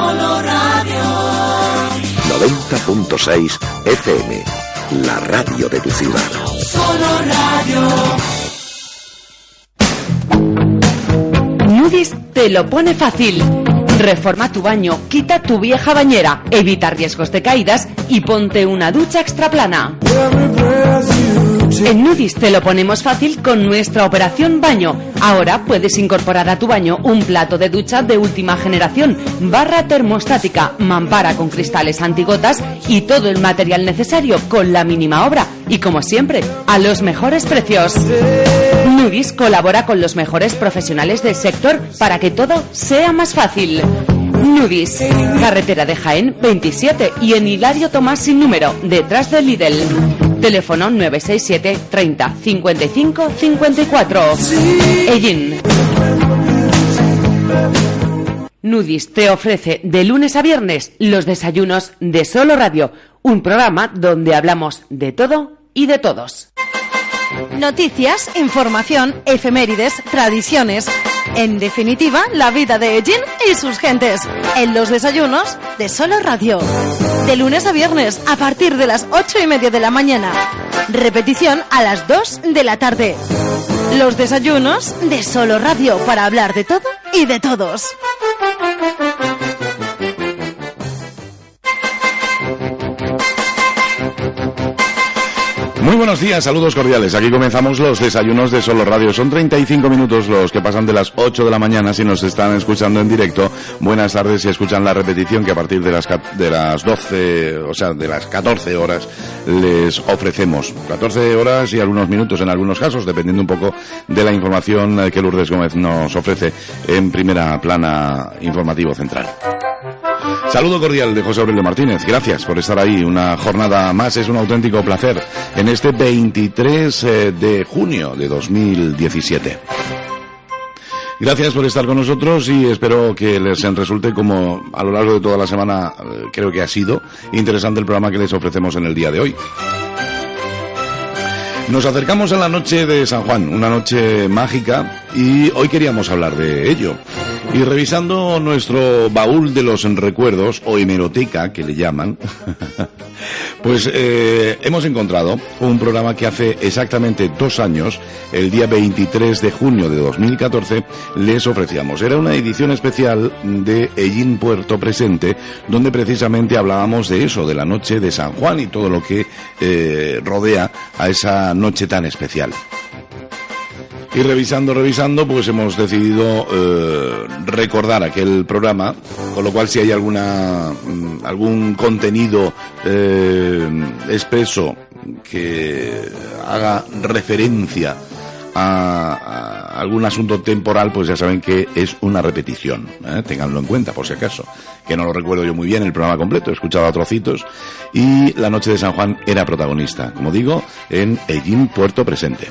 Solo Radio. 90.6 FM, la radio de tu ciudad. Solo Radio. Nudis te lo pone fácil. Reforma tu baño, quita tu vieja bañera, evita riesgos de caídas y ponte una ducha extra plana. En Nudis te lo ponemos fácil con nuestra operación baño. Ahora puedes incorporar a tu baño un plato de ducha de última generación, barra termostática, mampara con cristales antigotas y todo el material necesario con la mínima obra. Y como siempre, a los mejores precios. Nudis colabora con los mejores profesionales del sector para que todo sea más fácil. Nudis, carretera de Jaén 27 y en Hilario Tomás sin número, detrás del Lidl. Teléfono 967 30 55 54. Ellín. Nudis te ofrece de lunes a viernes los desayunos de Solo Radio, un programa donde hablamos de todo y de todos. Noticias, información, efemérides, tradiciones. En definitiva, la vida de Ellín y sus gentes. En los desayunos de Solo Radio. De lunes a viernes, a partir de las 8:30 de la mañana. Repetición a las 2 de la tarde. Los desayunos de Solo Radio, para hablar de todo y de todos. Muy buenos días, saludos cordiales. Aquí comenzamos los desayunos de Solo Radio. Son 35 minutos los que pasan de las 8 de la mañana si nos están escuchando en directo. Buenas tardes si escuchan la repetición que a partir de las 12, o sea, de las 14 horas les ofrecemos. 14 horas y algunos minutos en algunos casos, dependiendo un poco de la información que Lourdes Gómez nos ofrece en primera plana informativo central. Saludo cordial de José Aurelio Martínez. Gracias por estar ahí. Una jornada más, es un auténtico placer en este 23 de junio de 2017. Gracias por estar con nosotros y espero que les resulte, como a lo largo de toda la semana creo que ha sido, interesante el programa que les ofrecemos en el día de hoy. Nos acercamos a la noche de San Juan, una noche mágica, y hoy queríamos hablar de ello. Y revisando nuestro baúl de los recuerdos, o hemeroteca, que le llaman, pues hemos encontrado un programa que hace exactamente 2 años, el día 23 de junio de 2014, les ofrecíamos. Era una edición especial de Ellín Puerto Presente, donde precisamente hablábamos de eso, de la noche de San Juan y todo lo que rodea a esa noche tan especial. Y revisando, pues hemos decidido recordar aquel programa, con lo cual si hay algún contenido expreso que haga referencia a algún asunto temporal, pues ya saben que es una repetición, ténganlo en cuenta por si acaso, que no lo recuerdo yo muy bien el programa completo, he escuchado a trocitos, y la noche de San Juan era protagonista, como digo, en Ellín Puerto Presente.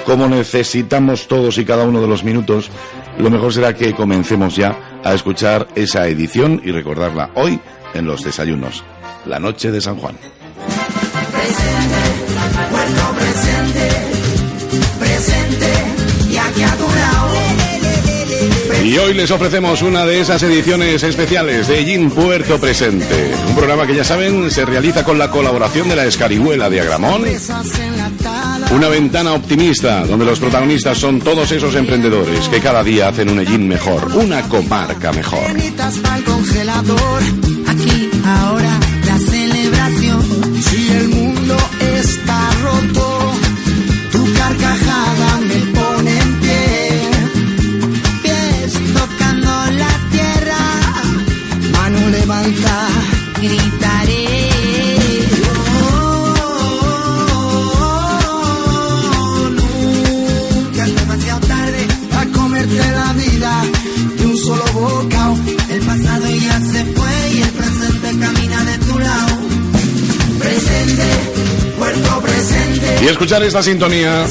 Como necesitamos todos y cada uno de los minutos, lo mejor será que comencemos ya a escuchar esa edición y recordarla hoy en los desayunos. La noche de San Juan. Presente, Puerto Presente, presente y aquí a tu lado. Y hoy les ofrecemos una de esas ediciones especiales de Ellín Puerto Presente. Un programa que ya saben se realiza con la colaboración de la Escarihuela de Agramón. Una ventana optimista, donde los protagonistas son todos esos emprendedores que cada día hacen un Ellín mejor, una comarca mejor. Aquí, ahora, la celebración. Si el mundo está roto, tu carcajada me pone en pie. Pies tocando la tierra, mano levanta, gritaré. La vida de un solo bocado, el pasado ya se fue y el presente camina de tu lado. Presente, Puerto Presente. Y escuchar esta sintonía,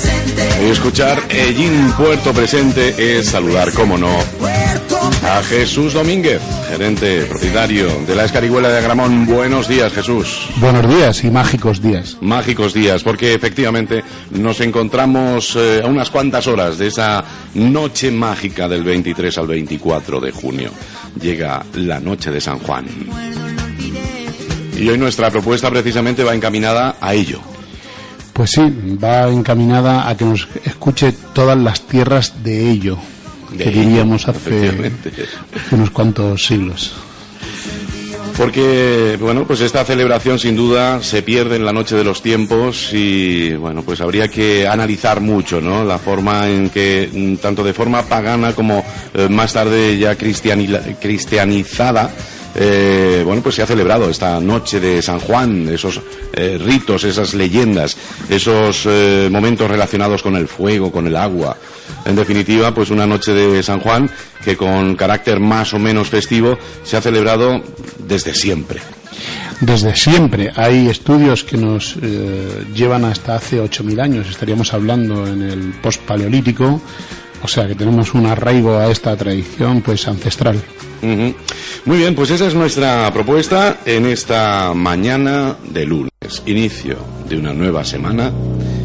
y escuchar Ellín Puerto Presente es saludar, cómo no, a Jesús Domínguez, gerente, propietario de la Escarihuela de Agramón. Buenos días, Jesús. Buenos días y mágicos días. Mágicos días, porque efectivamente nos encontramos a unas cuantas horas de esa noche mágica del 23 al 24 de junio. Llega la noche de San Juan. Y hoy nuestra propuesta precisamente va encaminada a ello. Pues sí, va encaminada a que nos escuche todas las tierras de ello, que diríamos hace unos cuantos siglos. Porque, bueno, pues esta celebración sin duda se pierde en la noche de los tiempos y, bueno, pues habría que analizar mucho, ¿no? La forma en que, tanto de forma pagana como más tarde ya cristianizada, bueno, pues se ha celebrado esta noche de San Juan, esos ritos, esas leyendas, esos momentos relacionados con el fuego, con el agua. En definitiva, pues una noche de San Juan que con carácter más o menos festivo se ha celebrado desde siempre. Desde siempre. Hay estudios que nos llevan hasta hace 8.000 años. Estaríamos hablando en el post-paleolítico. O sea que tenemos un arraigo a esta tradición pues ancestral. Uh-huh. Muy bien, pues esa es nuestra propuesta en esta mañana de lunes, inicio de una nueva semana,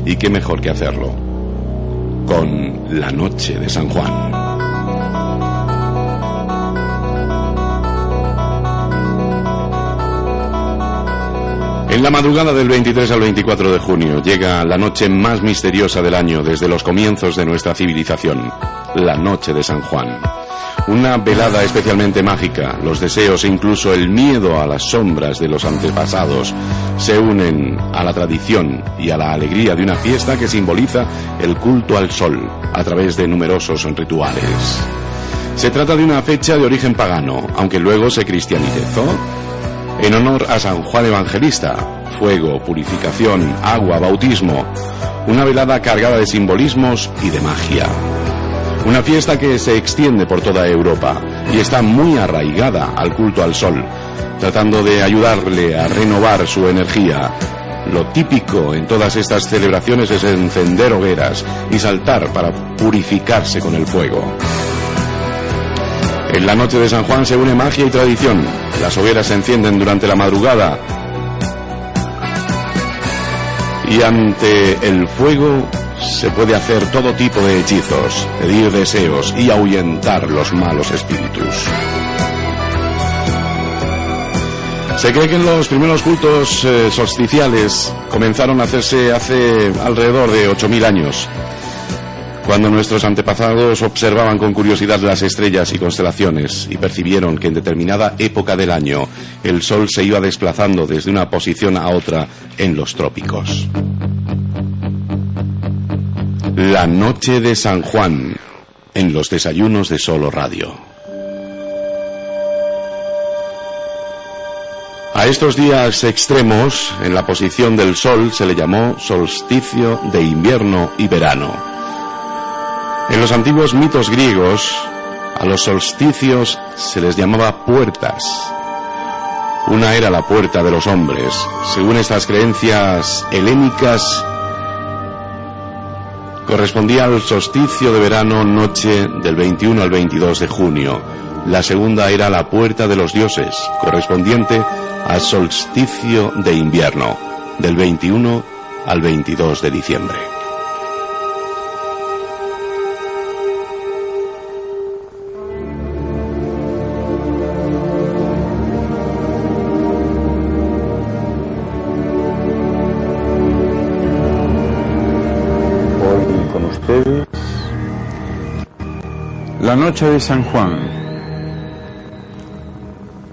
y qué mejor que hacerlo con la noche de San Juan. En la madrugada del 23 al 24 de junio llega la noche más misteriosa del año desde los comienzos de nuestra civilización, la noche de San Juan. Una velada especialmente mágica, los deseos e incluso el miedo a las sombras de los antepasados se unen a la tradición y a la alegría de una fiesta que simboliza el culto al sol a través de numerosos rituales. Se trata de una fecha de origen pagano, aunque luego se cristianizó, en honor a San Juan Evangelista. Fuego, purificación, agua, bautismo. Una velada cargada de simbolismos y de magia. Una fiesta que se extiende por toda Europa y está muy arraigada al culto al sol, tratando de ayudarle a renovar su energía. Lo típico en todas estas celebraciones es encender hogueras y saltar para purificarse con el fuego. En la noche de San Juan se une magia y tradición. Las hogueras se encienden durante la madrugada y ante el fuego se puede hacer todo tipo de hechizos, pedir deseos y ahuyentar los malos espíritus. Se cree que en los primeros cultos solsticiales comenzaron a hacerse hace alrededor de 8.000 años. Cuando nuestros antepasados observaban con curiosidad las estrellas y constelaciones y percibieron que en determinada época del año el sol se iba desplazando desde una posición a otra en los trópicos. La noche de San Juan en los desayunos de Solo Radio. A estos días extremos en la posición del sol se le llamó solsticio de invierno y verano. En los antiguos mitos griegos, a los solsticios se les llamaba puertas. Una era la puerta de los hombres. Según estas creencias helénicas, correspondía al solsticio de verano, noche del 21 al 22 de junio. La segunda era la puerta de los dioses, correspondiente al solsticio de invierno, del 21 al 22 de diciembre. La noche de San Juan.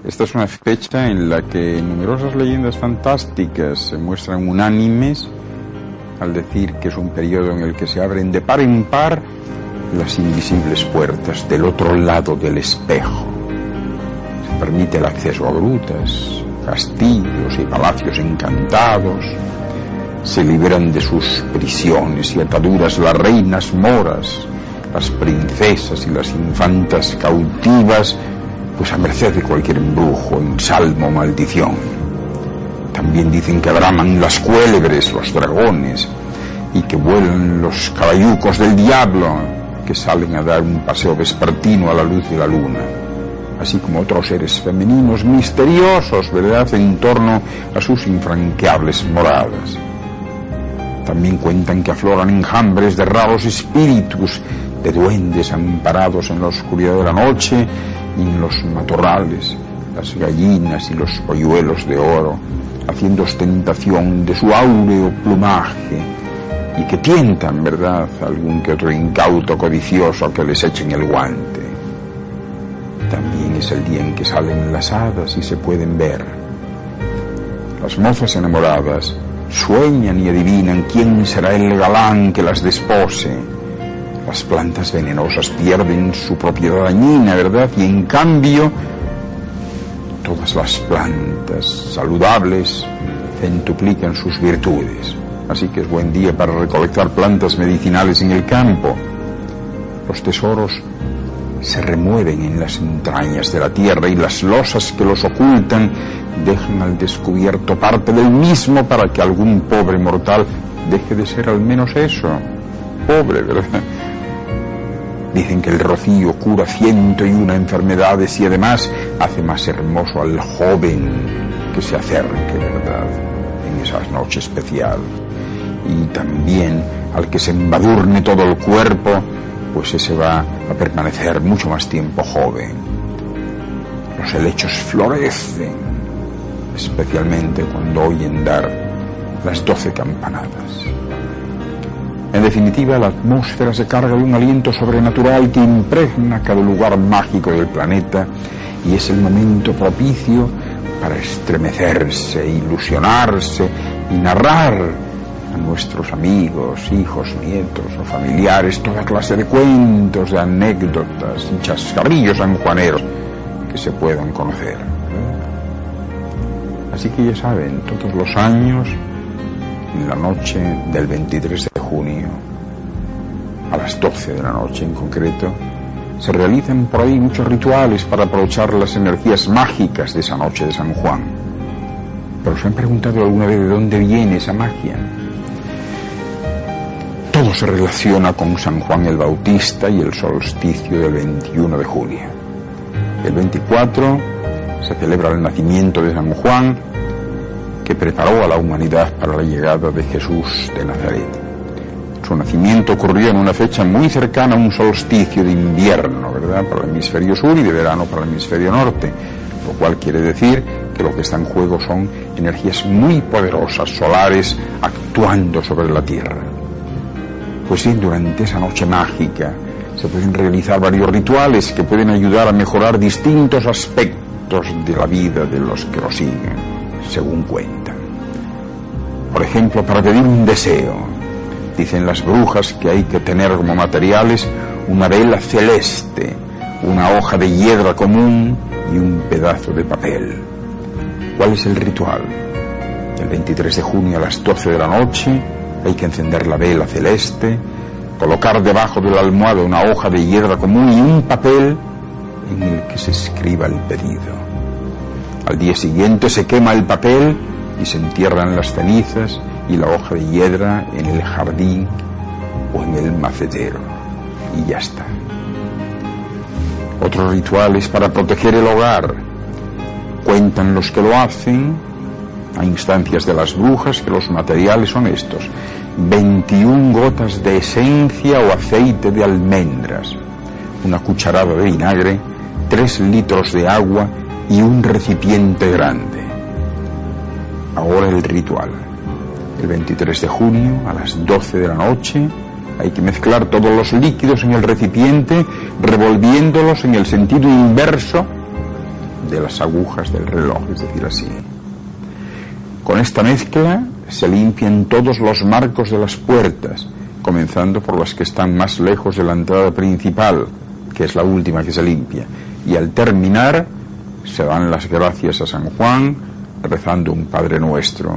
Esta es una fecha en la que numerosas leyendas fantásticas se muestran unánimes al decir que es un periodo en el que se abren de par en par las invisibles puertas del otro lado del espejo. Se permite el acceso a grutas, castillos y palacios encantados. Se liberan de sus prisiones y ataduras las reinas moras, las princesas y las infantas cautivas, pues a merced de cualquier embrujo, ensalmo o maldición. También dicen que braman las cuélebres, los dragones, y que vuelan los caballucos del diablo, que salen a dar un paseo vespertino matutino a la luz de la luna, así como otros seres femeninos misteriosos, ¿verdad?, en torno a sus infranqueables moradas. También cuentan que afloran enjambres de raros espíritus, de duendes amparados en la oscuridad de la noche y en los matorrales, las gallinas y los polluelos de oro, haciendo ostentación de su áureo plumaje, y que tientan, ¿verdad?, algún que otro incauto codicioso que les echen el guante. También es el día en que salen las hadas y se pueden ver. Las mozas enamoradas sueñan y adivinan quién será el galán que las despose. Las plantas venenosas pierden su propiedad dañina, ¿verdad?, y en cambio todas las plantas saludables centuplican sus virtudes. Así que es buen día para recolectar plantas medicinales en el campo. Los tesoros se remueven en las entrañas de la tierra y las losas que los ocultan dejan al descubierto parte del mismo para que algún pobre mortal deje de ser al menos eso, pobre, ¿verdad? Dicen que el rocío cura 101 enfermedades y además hace más hermoso al joven que se acerque, ¿verdad?, en esa noche especial. Y también al que se embadurne todo el cuerpo, pues ese va a permanecer mucho más tiempo joven. Los helechos florecen, especialmente cuando oyen dar las 12 campanadas. En definitiva, la atmósfera se carga de un aliento sobrenatural que impregna cada lugar mágico del planeta y es el momento propicio para estremecerse, ilusionarse y narrar a nuestros amigos, hijos, nietos o familiares toda clase de cuentos, de anécdotas y chascarrillos sanjuaneros que se puedan conocer. Así que ya saben, todos los años, en la noche del 23 de junio, a las 12 de la noche en concreto, se realizan por ahí muchos rituales para aprovechar las energías mágicas de esa noche de San Juan. Pero ¿se han preguntado alguna vez de dónde viene esa magia? Todo se relaciona con San Juan el Bautista y el solsticio del 21 de junio. El 24 se celebra el nacimiento de San Juan, que preparó a la humanidad para la llegada de Jesús de Nazaret. Su nacimiento ocurrió en una fecha muy cercana a un solsticio de invierno, ¿verdad?, para el hemisferio sur y de verano para el hemisferio norte, lo cual quiere decir que lo que está en juego son energías muy poderosas, solares, actuando sobre la Tierra. Pues sí, durante esa noche mágica se pueden realizar varios rituales que pueden ayudar a mejorar distintos aspectos de la vida de los que lo siguen, según cuentan. Por ejemplo, para pedir un deseo, dicen las brujas que hay que tener como materiales una vela celeste, una hoja de hiedra común y un pedazo de papel. ¿Cuál es el ritual? El 23 de junio a las 12 de la noche hay que encender la vela celeste, colocar debajo de la almohada una hoja de hiedra común y un papel en el que se escriba el pedido. Al día siguiente se quema el papel y se entierran las cenizas y la hoja de hiedra en el jardín o en el macetero. Y ya está. Otros rituales para proteger el hogar. Cuentan los que lo hacen, a instancias de las brujas, que los materiales son estos: 21 gotas de esencia o aceite de almendras, una cucharada de vinagre, 3 litros de agua y un recipiente grande. Ahora el ritual. El 23 de junio a las 12 de la noche hay que mezclar todos los líquidos en el recipiente, revolviéndolos en el sentido inverso de las agujas del reloj, es decir, así. Con esta mezcla se limpian todos los marcos de las puertas, comenzando por las que están más lejos de la entrada principal, que es la última que se limpia, y al terminar se dan las gracias a San Juan rezando un Padre Nuestro,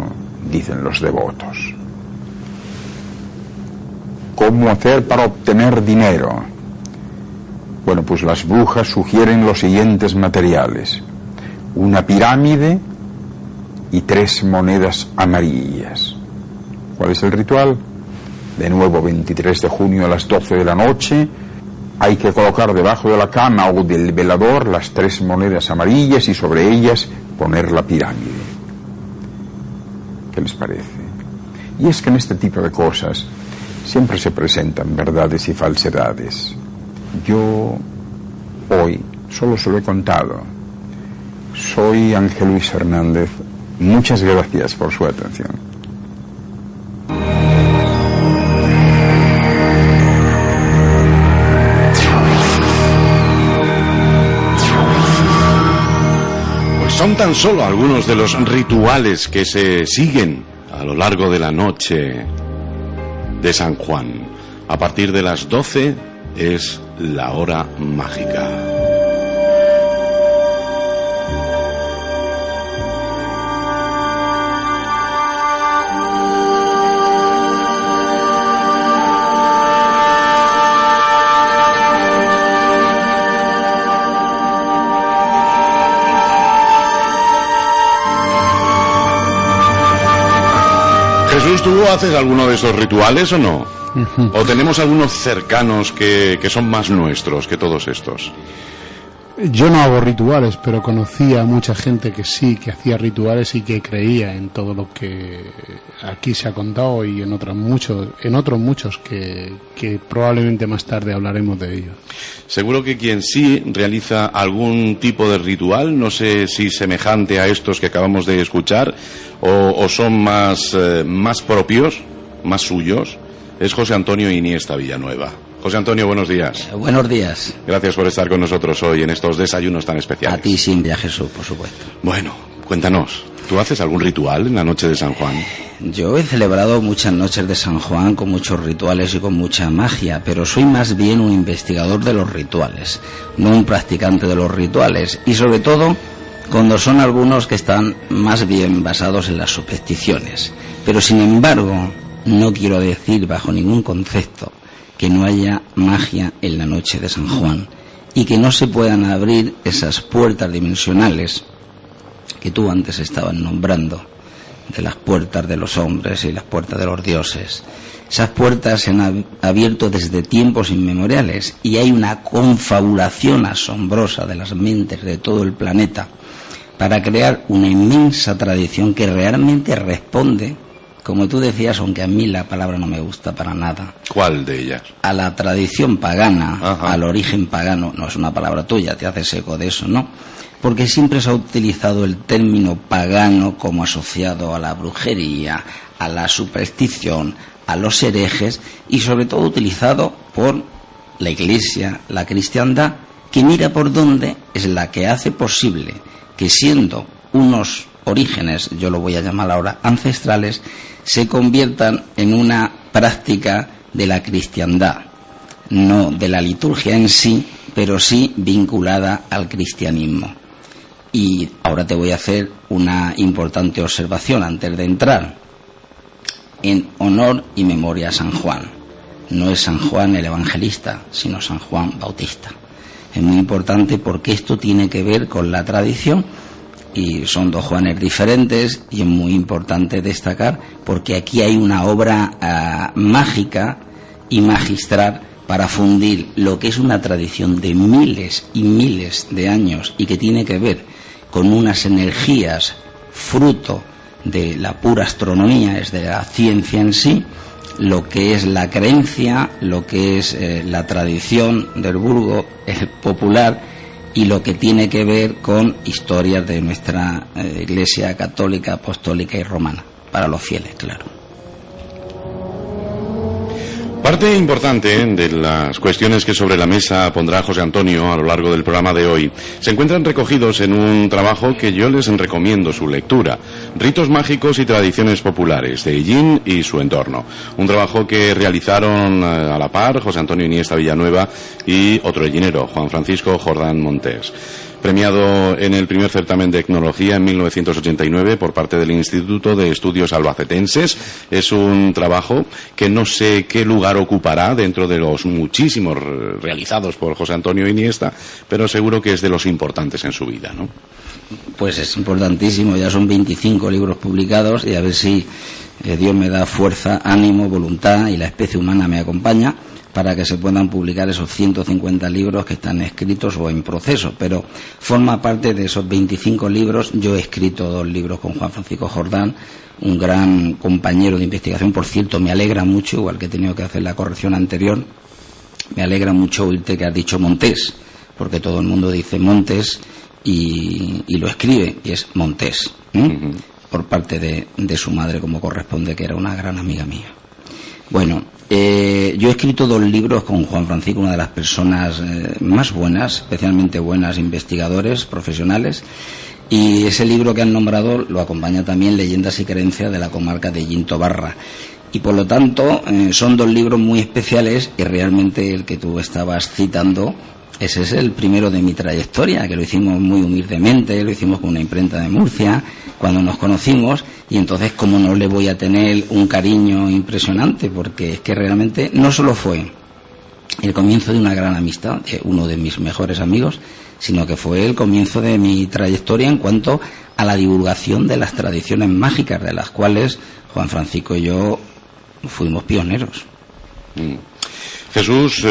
dicen los devotos. ¿Cómo hacer para obtener dinero? Bueno, pues las brujas sugieren los siguientes materiales: una pirámide y 3 monedas amarillas. ¿Cuál es el ritual? De nuevo, 23 de junio a las 12 de la noche, hay que colocar debajo de la cama o del velador las 3 monedas amarillas y sobre ellas poner la pirámide. ¿Qué les parece? Y es que en este tipo de cosas siempre se presentan verdades y falsedades. Yo hoy solo se lo he contado. Soy Ángel Luis Hernández. Muchas gracias por su atención. Pues son tan solo algunos de los rituales que se siguen a lo largo de la noche de San Juan. A partir de las 12 es la hora mágica. Jesús, ¿tú haces alguno de esos rituales o no? ¿O tenemos algunos cercanos que son más nuestros que todos estos? Yo no hago rituales, pero conocía a mucha gente que sí, que hacía rituales y que creía en todo lo que aquí se ha contado y en otros muchos que probablemente más tarde hablaremos de ellos. Seguro que quien sí realiza algún tipo de ritual, no sé si semejante a estos que acabamos de escuchar o son más propios, más suyos, es José Antonio Iniesta Villanueva. José Antonio, buenos días. Buenos días. Gracias por estar con nosotros hoy en estos desayunos tan especiales. A ti siempre, a Jesús, por supuesto. Bueno, cuéntanos, ¿tú haces algún ritual en la noche de San Juan? Yo he celebrado muchas noches de San Juan con muchos rituales y con mucha magia, pero soy más bien un investigador de los rituales, no un practicante de los rituales, y sobre todo cuando son algunos que están más bien basados en las supersticiones. Pero sin embargo, no quiero decir bajo ningún concepto que no haya magia en la noche de San Juan y que no se puedan abrir esas puertas dimensionales que tú antes estabas nombrando, de las puertas de los hombres y las puertas de los dioses. Esas puertas se han abierto desde tiempos inmemoriales y hay una confabulación asombrosa de las mentes de todo el planeta para crear una inmensa tradición que realmente responde, como tú decías, aunque a mí la palabra no me gusta para nada. ¿Cuál de ellas? A la tradición pagana, Ajá. al origen pagano. No es una palabra tuya, te haces eco de eso, ¿no? Porque siempre se ha utilizado el término pagano como asociado a la brujería, a la superstición, a los herejes y sobre todo utilizado por la Iglesia, la cristiandad, que mira por dónde es la que hace posible que siendo unos orígenes, yo lo voy a llamar ahora ancestrales, se conviertan en una práctica de la cristiandad, no de la liturgia en sí, pero sí vinculada al cristianismo. Y ahora te voy a hacer una importante observación antes de entrar. En honor y memoria a San Juan. No es San Juan el Evangelista, sino San Juan Bautista. Es muy importante porque esto tiene que ver con la tradición y son dos Juanes diferentes y es muy importante destacar porque aquí hay una obra mágica y magistral para fundir lo que es una tradición de miles y miles de años y que tiene que ver con unas energías fruto de la pura astronomía, es de la ciencia en sí, lo que es la creencia, lo que es la tradición del vulgo popular y lo que tiene que ver con historias de nuestra Iglesia católica, apostólica y romana, para los fieles, claro. Parte importante de las cuestiones que sobre la mesa pondrá José Antonio a lo largo del programa de hoy se encuentran recogidos en un trabajo que yo les recomiendo su lectura, Ritos mágicos y tradiciones populares, de Ellín y su entorno. Un trabajo que realizaron a la par José Antonio Iniesta Villanueva y otro ellinero, Juan Francisco Jordán Montés. Premiado en el primer certamen de etnología en 1989 por parte del Instituto de Estudios Albacetenses. Es un trabajo que no sé qué lugar ocupará dentro de los muchísimos realizados por José Antonio Iniesta, pero seguro que es de los importantes en su vida, ¿no? Pues es importantísimo, ya son 25 libros publicados y a ver si Dios me da fuerza, ánimo, voluntad y la especie humana me acompaña para que se puedan publicar esos 150 libros que están escritos o en proceso, pero forma parte de esos 25 libros. Yo he escrito 2 libros con Juan Francisco Jordán, un gran compañero de investigación. Por cierto, me alegra mucho, igual que he tenido que hacer la corrección anterior, me alegra mucho oírte que has dicho Montés, porque todo el mundo dice Montes y lo escribe, y es Montés, por parte de su madre, como corresponde, que era una gran amiga mía. Bueno, yo he escrito 2 libros con Juan Francisco, una de las personas más buenas, especialmente buenas investigadores profesionales, y ese libro que han nombrado lo acompaña también Leyendas y Creencias de la comarca de Yinto Barra. Y por lo tanto son 2 libros muy especiales, y realmente el que tú estabas citando, ese es el primero de mi trayectoria, que lo hicimos muy humildemente, lo hicimos con una imprenta de Murcia cuando nos conocimos, y entonces cómo no le voy a tener un cariño impresionante, porque es que realmente no solo fue el comienzo de una gran amistad, de uno de mis mejores amigos, sino que fue el comienzo de mi trayectoria en cuanto a la divulgación de las tradiciones mágicas, de las cuales Juan Francisco y yo fuimos pioneros. Jesús,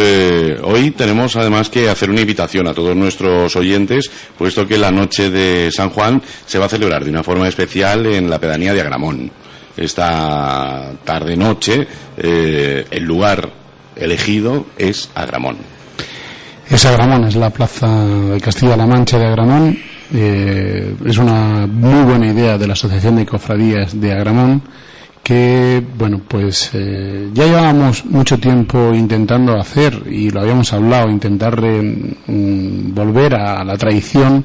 hoy tenemos además que hacer una invitación a todos nuestros oyentes, puesto que la noche de San Juan se va a celebrar de una forma especial en la pedanía de Agramón. Esta tarde-noche, el lugar elegido es Agramón. Es Agramón, es la plaza de Castilla-La Mancha de Agramón. Es una muy buena idea de la Asociación de Cofradías de Agramón, que, bueno, pues ya llevábamos mucho tiempo intentando hacer, y lo habíamos hablado, intentar volver a la tradición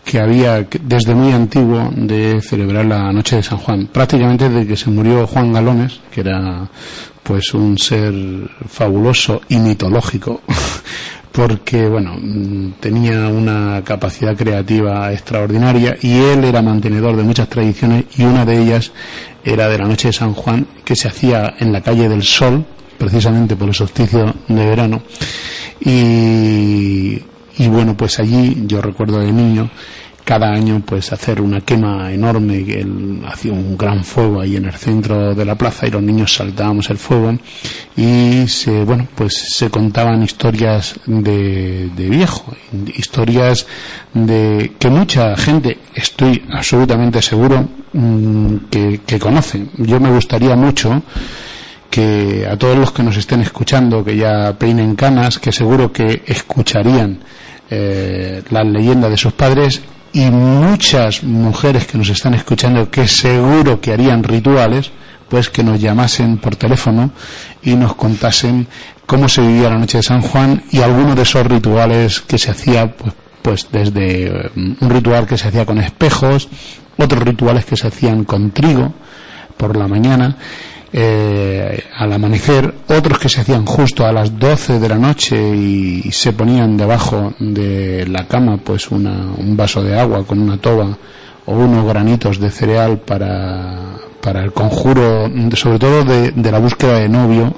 que había desde muy antiguo de celebrar la noche de San Juan, prácticamente desde que se murió Juan Galones, que era pues un ser fabuloso y mitológico porque, bueno, tenía una capacidad creativa extraordinaria, y él era mantenedor de muchas tradiciones, y una de ellas era de la noche de San Juan, que se hacía en la calle del Sol, precisamente por el solsticio de verano. Y bueno, pues allí yo recuerdo de niño cada año pues hacer una quema enorme, que él hacía un gran fuego ahí en el centro de la plaza, y los niños saltábamos el fuego, y se contaban historias de viejo, historias de que mucha gente, estoy absolutamente seguro, que conoce. Yo me gustaría mucho que a todos los que nos estén escuchando, que ya peinen canas, que seguro que escucharían las leyendas de sus padres, y muchas mujeres que nos están escuchando que seguro que harían rituales, pues que nos llamasen por teléfono y nos contasen cómo se vivía la noche de San Juan, y algunos de esos rituales que se hacía, pues desde un ritual que se hacía con espejos, otros rituales que se hacían con trigo por la mañana, al amanecer, otros que se hacían justo a las 12 de la noche y se ponían debajo de la cama pues un vaso de agua con una toba o unos granitos de cereal para el conjuro, sobre todo de la búsqueda de novio.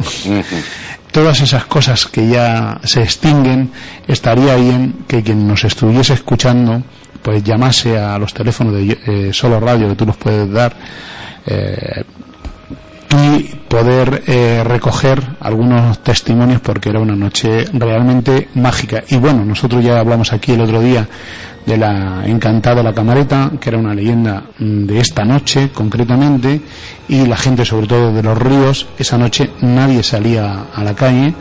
Todas esas cosas que ya se extinguen, estaría bien que quien nos estuviese escuchando pues llamase a los teléfonos de Solo Radio, que tú nos puedes dar, y poder recoger algunos testimonios, porque era una noche realmente mágica. Y bueno, nosotros ya hablamos aquí el otro día de la Encantada de la Camareta, que era una leyenda de esta noche concretamente, y la gente, sobre todo de los ríos, esa noche nadie salía a la calle,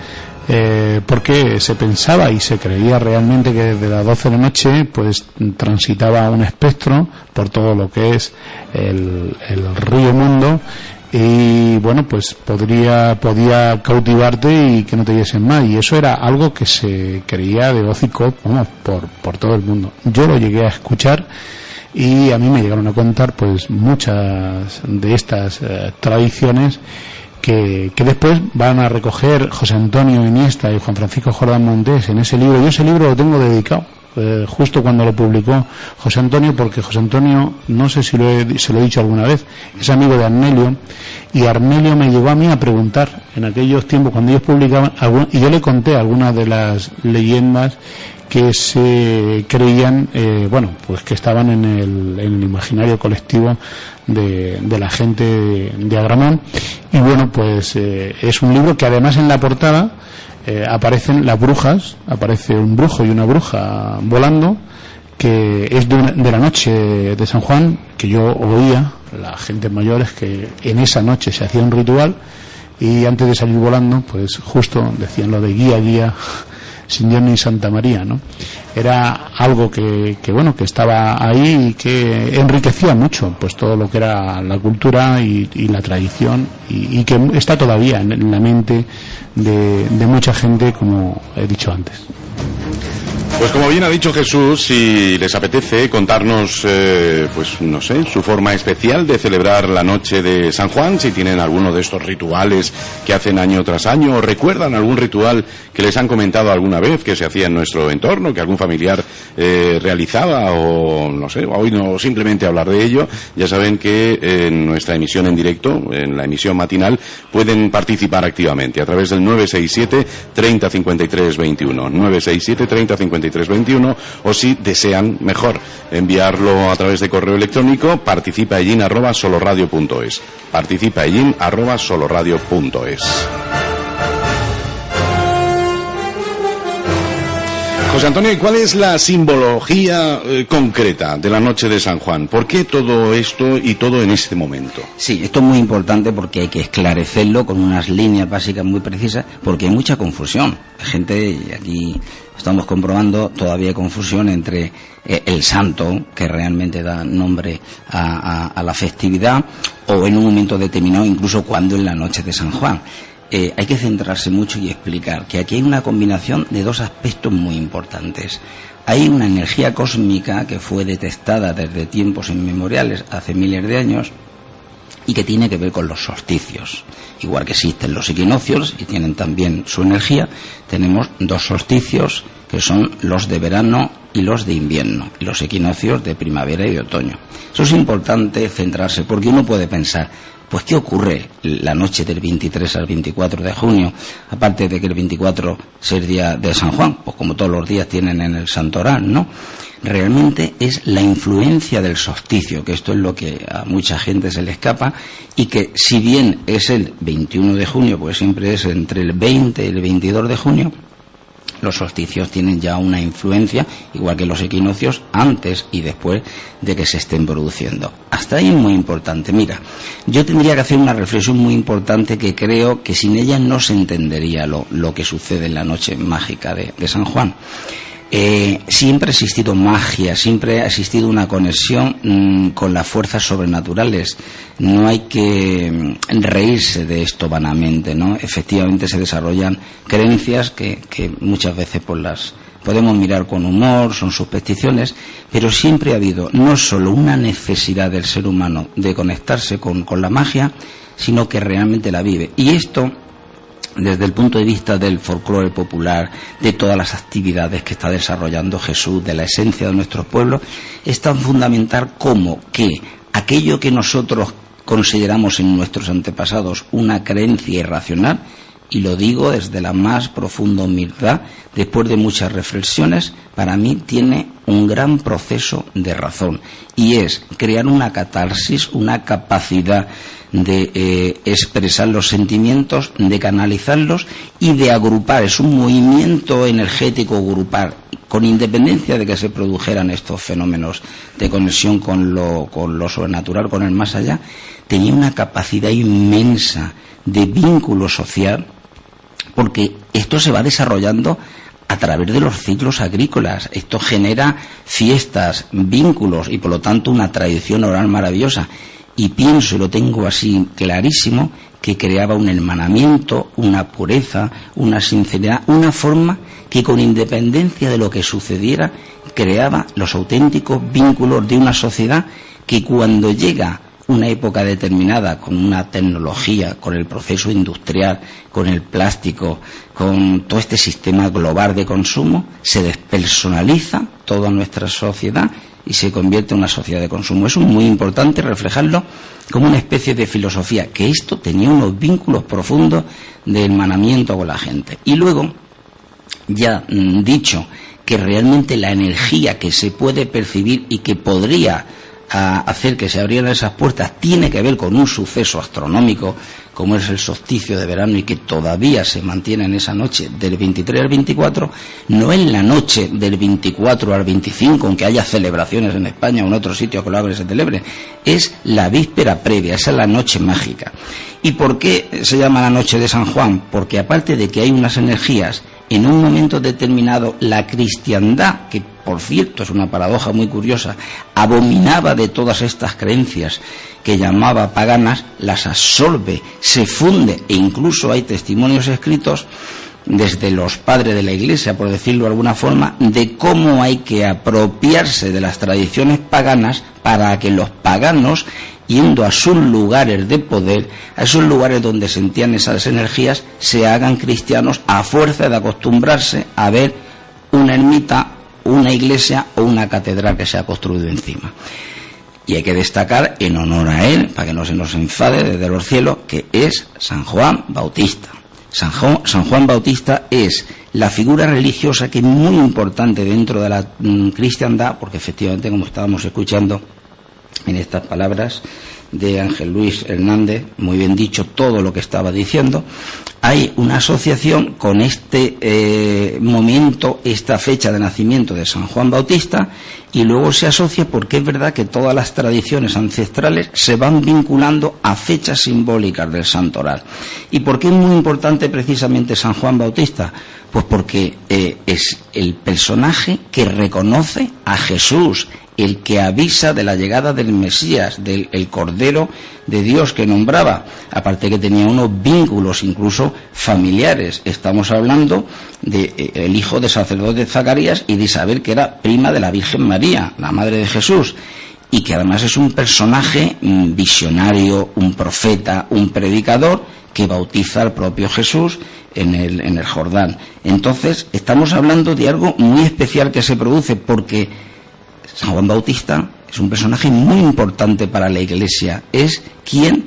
porque se pensaba y se creía realmente que desde las 12 de la noche pues transitaba un espectro por todo lo que es el río Mundo, y bueno, pues podía cautivarte y que no te diesen más, y eso era algo que se creía de hocico, vamos, por todo el mundo. Yo lo llegué a escuchar, y a mí me llegaron a contar pues muchas de estas tradiciones que después van a recoger José Antonio Iniesta y Juan Francisco Jordán Montés en ese libro. Yo ese libro lo tengo dedicado justo cuando lo publicó José Antonio, porque José Antonio, no sé si se lo he dicho alguna vez, es amigo de Arnelio, y Arnelio me llegó a mí a preguntar en aquellos tiempos cuando ellos publicaban y yo le conté algunas de las leyendas que se creían, pues que estaban en el imaginario colectivo de la gente de Agramont. Y bueno, pues es un libro que además en la portada aparecen las brujas, aparece un brujo y una bruja volando, que es de la noche de San Juan, que yo oía la gente mayores que en esa noche se hacía un ritual y antes de salir volando, pues justo decían lo de guía, guía, sin Dios ni Santa María, ¿no? Era algo que estaba ahí y que enriquecía mucho pues todo lo que era la cultura y la tradición y que está todavía en la mente de mucha gente, como he dicho antes. Pues como bien ha dicho Jesús, si les apetece contarnos, pues no sé, su forma especial de celebrar la noche de San Juan, si tienen alguno de estos rituales que hacen año tras año, o recuerdan algún ritual que les han comentado alguna vez que se hacía en nuestro entorno, que algún familiar realizaba, o no sé, hoy no simplemente hablar de ello, ya saben que en nuestra emisión en directo, en la emisión matinal, pueden participar activamente a través del 967 30 53 21, 967 30 53 21, o si desean mejor enviarlo a través de correo electrónico, participaellín@soloradio.es, participaellín@soloradio.es. José Antonio, ¿y cuál es la simbología concreta de la noche de San Juan? ¿Por qué todo esto y todo en este momento? Sí, esto es muy importante porque hay que esclarecerlo con unas líneas básicas muy precisas, porque hay mucha confusión. Gente, aquí estamos comprobando, todavía hay confusión entre el santo, que realmente da nombre a la festividad, o en un momento determinado, incluso cuando en la noche de San Juan. Hay que centrarse mucho y explicar que aquí hay una combinación de dos aspectos muy importantes. Hay una energía cósmica que fue detectada desde tiempos inmemoriales, hace miles de años, y que tiene que ver con los solsticios. Igual que existen los equinoccios y tienen también su energía, tenemos dos solsticios que son los de verano y los de invierno, y los equinoccios de primavera y de otoño. Eso es importante centrarse, porque uno puede pensar, pues ¿qué ocurre la noche del 23 al 24 de junio? Aparte de que el 24 es el día de San Juan, pues como todos los días tienen en el Santoral, ¿no? Realmente es la influencia del solsticio, que esto es lo que a mucha gente se le escapa, y que si bien es el 21 de junio, porque siempre es entre el 20 y el 22 de junio, los solsticios tienen ya una influencia, igual que los equinoccios, antes y después de que se estén produciendo. Hasta ahí es muy importante. Mira, yo tendría que hacer una reflexión muy importante que creo que sin ella no se entendería lo que sucede en la noche mágica de San Juan. Siempre ha existido magia, siempre ha existido una conexión con las fuerzas sobrenaturales. No hay que reírse de esto vanamente, ¿no? Efectivamente se desarrollan creencias que muchas veces pues las podemos mirar con humor, son supersticiones, pero siempre ha habido no solo una necesidad del ser humano de conectarse con la magia, sino que realmente la vive. Y esto, desde el punto de vista del folclore popular, de todas las actividades que está desarrollando Jesús, de la esencia de nuestros pueblos, es tan fundamental como que aquello que nosotros consideramos en nuestros antepasados una creencia irracional, y lo digo desde la más profunda humildad, después de muchas reflexiones, para mí tiene un gran proceso de razón, y es crear una catarsis, una capacidad de expresar los sentimientos, de canalizarlos y de agrupar. Es un movimiento energético grupal, con independencia de que se produjeran estos fenómenos de conexión con lo sobrenatural, con el más allá. Tenía una capacidad inmensa de vínculo social, porque esto se va desarrollando a través de los ciclos agrícolas. Esto genera fiestas, vínculos y por lo tanto una tradición oral maravillosa. Y pienso, y lo tengo así clarísimo, que creaba un hermanamiento, una pureza, una sinceridad, una forma que con independencia de lo que sucediera creaba los auténticos vínculos de una sociedad que cuando llega una época determinada, con una tecnología, con el proceso industrial, con el plástico, con todo este sistema global de consumo, se despersonaliza toda nuestra sociedad y se convierte en una sociedad de consumo. Eso es muy importante reflejarlo como una especie de filosofía, que esto tenía unos vínculos profundos de hermanamiento con la gente. Y luego, ya dicho que realmente la energía que se puede percibir y que podría hacer que se abrieran esas puertas tiene que ver con un suceso astronómico como es el solsticio de verano y que todavía se mantiene en esa noche del 23 al 24, no en la noche del 24 al 25, aunque haya celebraciones en España o en otros sitios que lo hagan y se celebre, es la víspera previa, esa es la noche mágica. ¿Y por qué se llama la noche de San Juan? Porque aparte de que hay unas energías, en un momento determinado la cristiandad, que por cierto es una paradoja muy curiosa, abominaba de todas estas creencias que llamaba paganas, las absorbe, se funde, e incluso hay testimonios escritos desde los padres de la Iglesia, por decirlo de alguna forma, de cómo hay que apropiarse de las tradiciones paganas para que los paganos, yendo a sus lugares de poder, a esos lugares donde sentían esas energías, se hagan cristianos a fuerza de acostumbrarse a ver una ermita, una iglesia o una catedral que se ha construido encima. Y hay que destacar, en honor a él, para que no se nos enfade desde los cielos, que es San Juan Bautista. San Juan Bautista es la figura religiosa que es muy importante dentro de la cristiandad, porque efectivamente, como estábamos escuchando en estas palabras de Ángel Luis Hernández, muy bien dicho todo lo que estaba diciendo, hay una asociación con este momento, esta fecha de nacimiento de San Juan Bautista, y luego se asocia porque es verdad que todas las tradiciones ancestrales se van vinculando a fechas simbólicas del santoral. ¿Y por qué es muy importante precisamente San Juan Bautista? Pues porque es el personaje que reconoce a Jesús, el que avisa de la llegada del Mesías, del el Cordero de Dios que nombraba, aparte que tenía unos vínculos incluso familiares. Estamos hablando de el hijo de sacerdote Zacarías y de Isabel, que era prima de la Virgen María, la madre de Jesús, y que además es un personaje visionario, un profeta, un predicador, que bautiza al propio Jesús en el Jordán. Entonces estamos hablando de algo muy especial que se produce, porque San Juan Bautista es un personaje muy importante para la Iglesia, es quien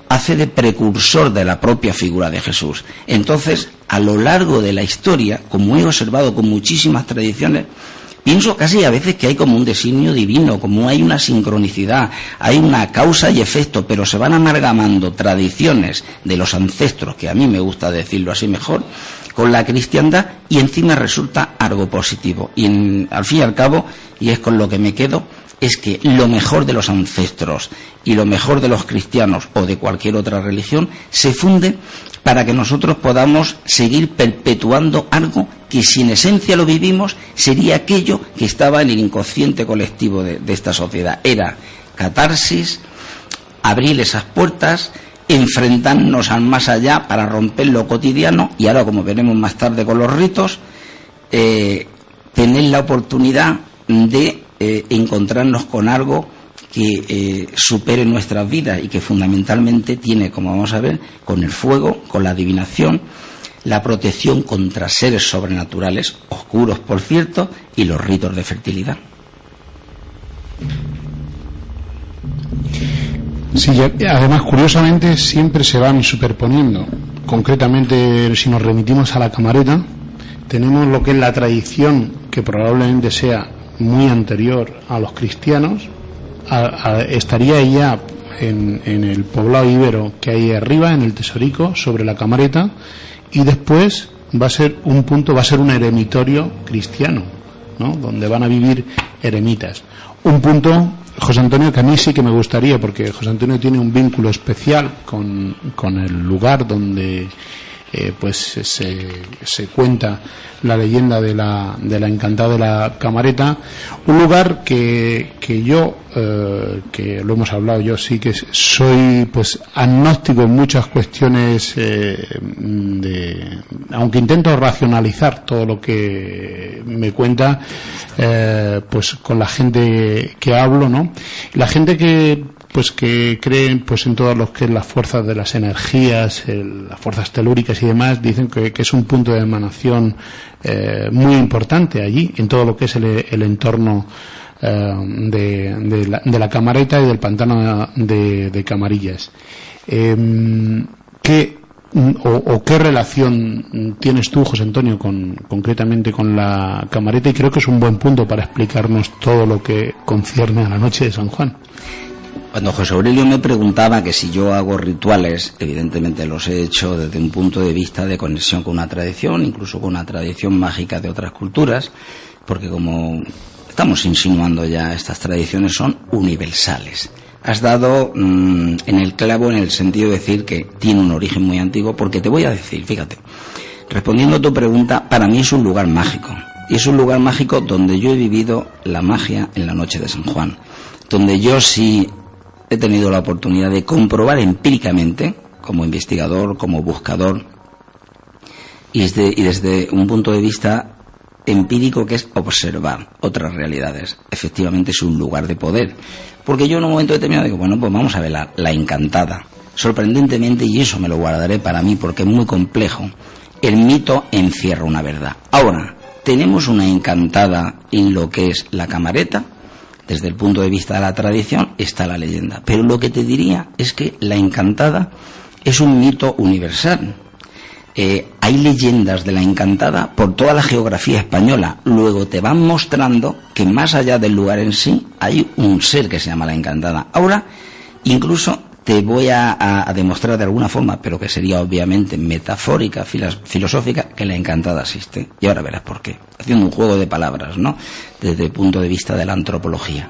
hace de precursor de la propia figura de Jesús. Entonces, a lo largo de la historia, como he observado con muchísimas tradiciones, pienso casi a veces que hay como un designio divino, como hay una sincronicidad, hay una causa y efecto, pero se van amalgamando tradiciones de los ancestros, que a mí me gusta decirlo así mejor, con la cristiandad, y encima resulta algo positivo. Y al fin y al cabo, y es con lo que me quedo, es que lo mejor de los ancestros y lo mejor de los cristianos o de cualquier otra religión se funde para que nosotros podamos seguir perpetuando algo que, si en esencia lo vivimos, sería aquello que estaba en el inconsciente colectivo de esta sociedad. Era catarsis, abrir esas puertas, enfrentarnos al más allá para romper lo cotidiano, y ahora, como veremos más tarde con los ritos, tener la oportunidad de encontrarnos con algo que supere nuestras vidas y que fundamentalmente tiene, como vamos a ver, con el fuego, con la adivinación, la protección contra seres sobrenaturales, oscuros por cierto, y los ritos de fertilidad. Sí, además, curiosamente, siempre se van superponiendo. Concretamente, si nos remitimos a la camareta, tenemos lo que es la tradición, que probablemente sea muy anterior a los cristianos, estaría ya en el poblado ibero que hay arriba, en el Tesorico, sobre la camareta, y después va a ser un punto, va a ser un eremitorio cristiano, ¿no?, donde van a vivir eremitas. Un punto, José Antonio, que a mí sí que me gustaría, porque José Antonio tiene un vínculo especial con el lugar donde pues se cuenta la leyenda de la encantada de la camareta, un lugar que yo que lo hemos hablado, yo sí que soy pues agnóstico en muchas cuestiones, aunque intento racionalizar todo lo que me cuenta, pues con la gente que hablo, ¿no? La gente que creen pues en todos los que es las fuerzas de las energías, las fuerzas telúricas y demás, dicen que es un punto de emanación muy importante allí, en todo lo que es el entorno de la camareta y del pantano de Camarillas. Que o qué relación tienes tú, José Antonio, concretamente con la camareta, y creo que es un buen punto para explicarnos todo lo que concierne a la noche de San Juan. Cuando José Aurelio me preguntaba que si yo hago rituales, evidentemente los he hecho desde un punto de vista de conexión con una tradición, incluso con una tradición mágica de otras culturas, porque como estamos insinuando ya, estas tradiciones son universales. Has dado en el clavo en el sentido de decir que tiene un origen muy antiguo, porque te voy a decir, fíjate, respondiendo a tu pregunta, para mí es un lugar mágico. Y es un lugar mágico donde yo he vivido la magia en la noche de San Juan, donde yo sí he tenido la oportunidad de comprobar empíricamente, como investigador, como buscador, y desde un punto de vista empírico, que es observar otras realidades. Efectivamente es un lugar de poder, porque yo en un momento determinado digo, bueno, pues vamos a ver la Encantada. Sorprendentemente, y eso me lo guardaré para mí porque es muy complejo, el mito encierra una verdad. Ahora, tenemos una Encantada en lo que es la camareta. Desde el punto de vista de la tradición está la leyenda, pero lo que te diría es que la Encantada es un mito universal. Hay leyendas de la Encantada por toda la geografía española. Luego te van mostrando que más allá del lugar en sí hay un ser que se llama la Encantada. Ahora incluso te voy a demostrar de alguna forma, pero que sería obviamente metafórica, filosófica, que la Encantada existe. Y ahora verás por qué. Haciendo un juego de palabras, ¿no? Desde el punto de vista de la antropología.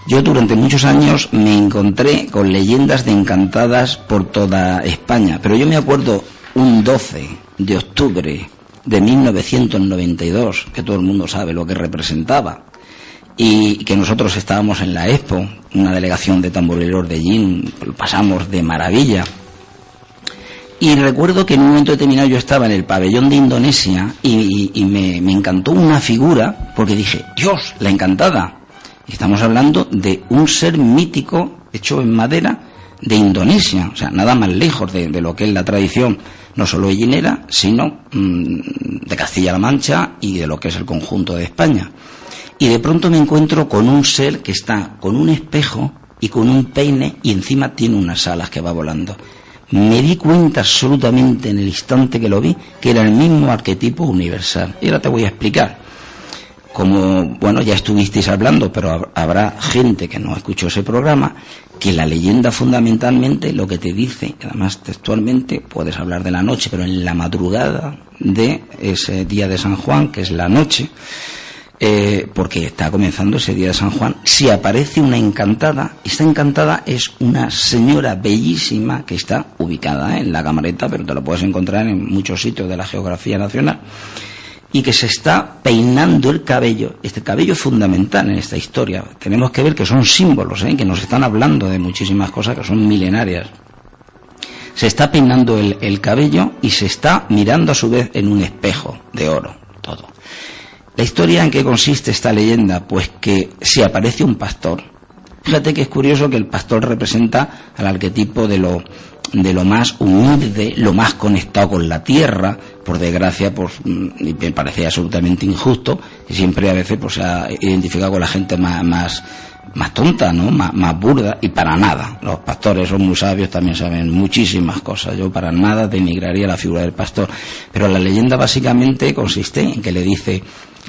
Yo durante muchos años me encontré con leyendas de encantadas por toda España, pero yo me acuerdo un 12 de octubre de 1992, que todo el mundo sabe lo que representaba, y que nosotros estábamos en la Expo, una delegación de tamboreros de Jin, lo pasamos de maravilla. Y recuerdo que en un momento determinado yo estaba en el pabellón de Indonesia y me encantó una figura, porque dije, Dios, la Encantada. Y estamos hablando de un ser mítico hecho en madera de Indonesia, o sea, nada más lejos de lo que es la tradición, no solo hellinera, sino de Castilla-La Mancha y de lo que es el conjunto de España. Y de pronto me encuentro con un ser que está con un espejo y con un peine, y encima tiene unas alas que va volando. Me di cuenta absolutamente en el instante que lo vi que era el mismo arquetipo universal. Y ahora te voy a explicar. Como, bueno, ya estuvisteis hablando, pero habrá gente que no escuchó ese programa, que la leyenda fundamentalmente lo que te dice, además textualmente, puedes hablar de la noche, pero en la madrugada de ese día de San Juan, que es la noche, porque está comenzando ese día de San Juan, si aparece una encantada, esta encantada es una señora bellísima que está ubicada en la camareta, pero te lo puedes encontrar en muchos sitios de la geografía nacional, y que se está peinando el cabello. Este cabello es fundamental en esta historia. Tenemos que ver que son símbolos, que nos están hablando de muchísimas cosas que son milenarias. Se está peinando el cabello y se está mirando a su vez en un espejo de oro, todo. ¿La historia en qué consiste esta leyenda? Pues que si aparece un pastor, fíjate que es curioso que el pastor representa al arquetipo de lo más humilde, lo más conectado con la tierra. Por desgracia, pues, y me parece absolutamente injusto, y siempre a veces pues se ha identificado con la gente más tonta, ¿no? Más burda, y para nada. Los pastores son muy sabios, también saben muchísimas cosas. Yo para nada denigraría la figura del pastor. Pero la leyenda básicamente consiste en que le dice,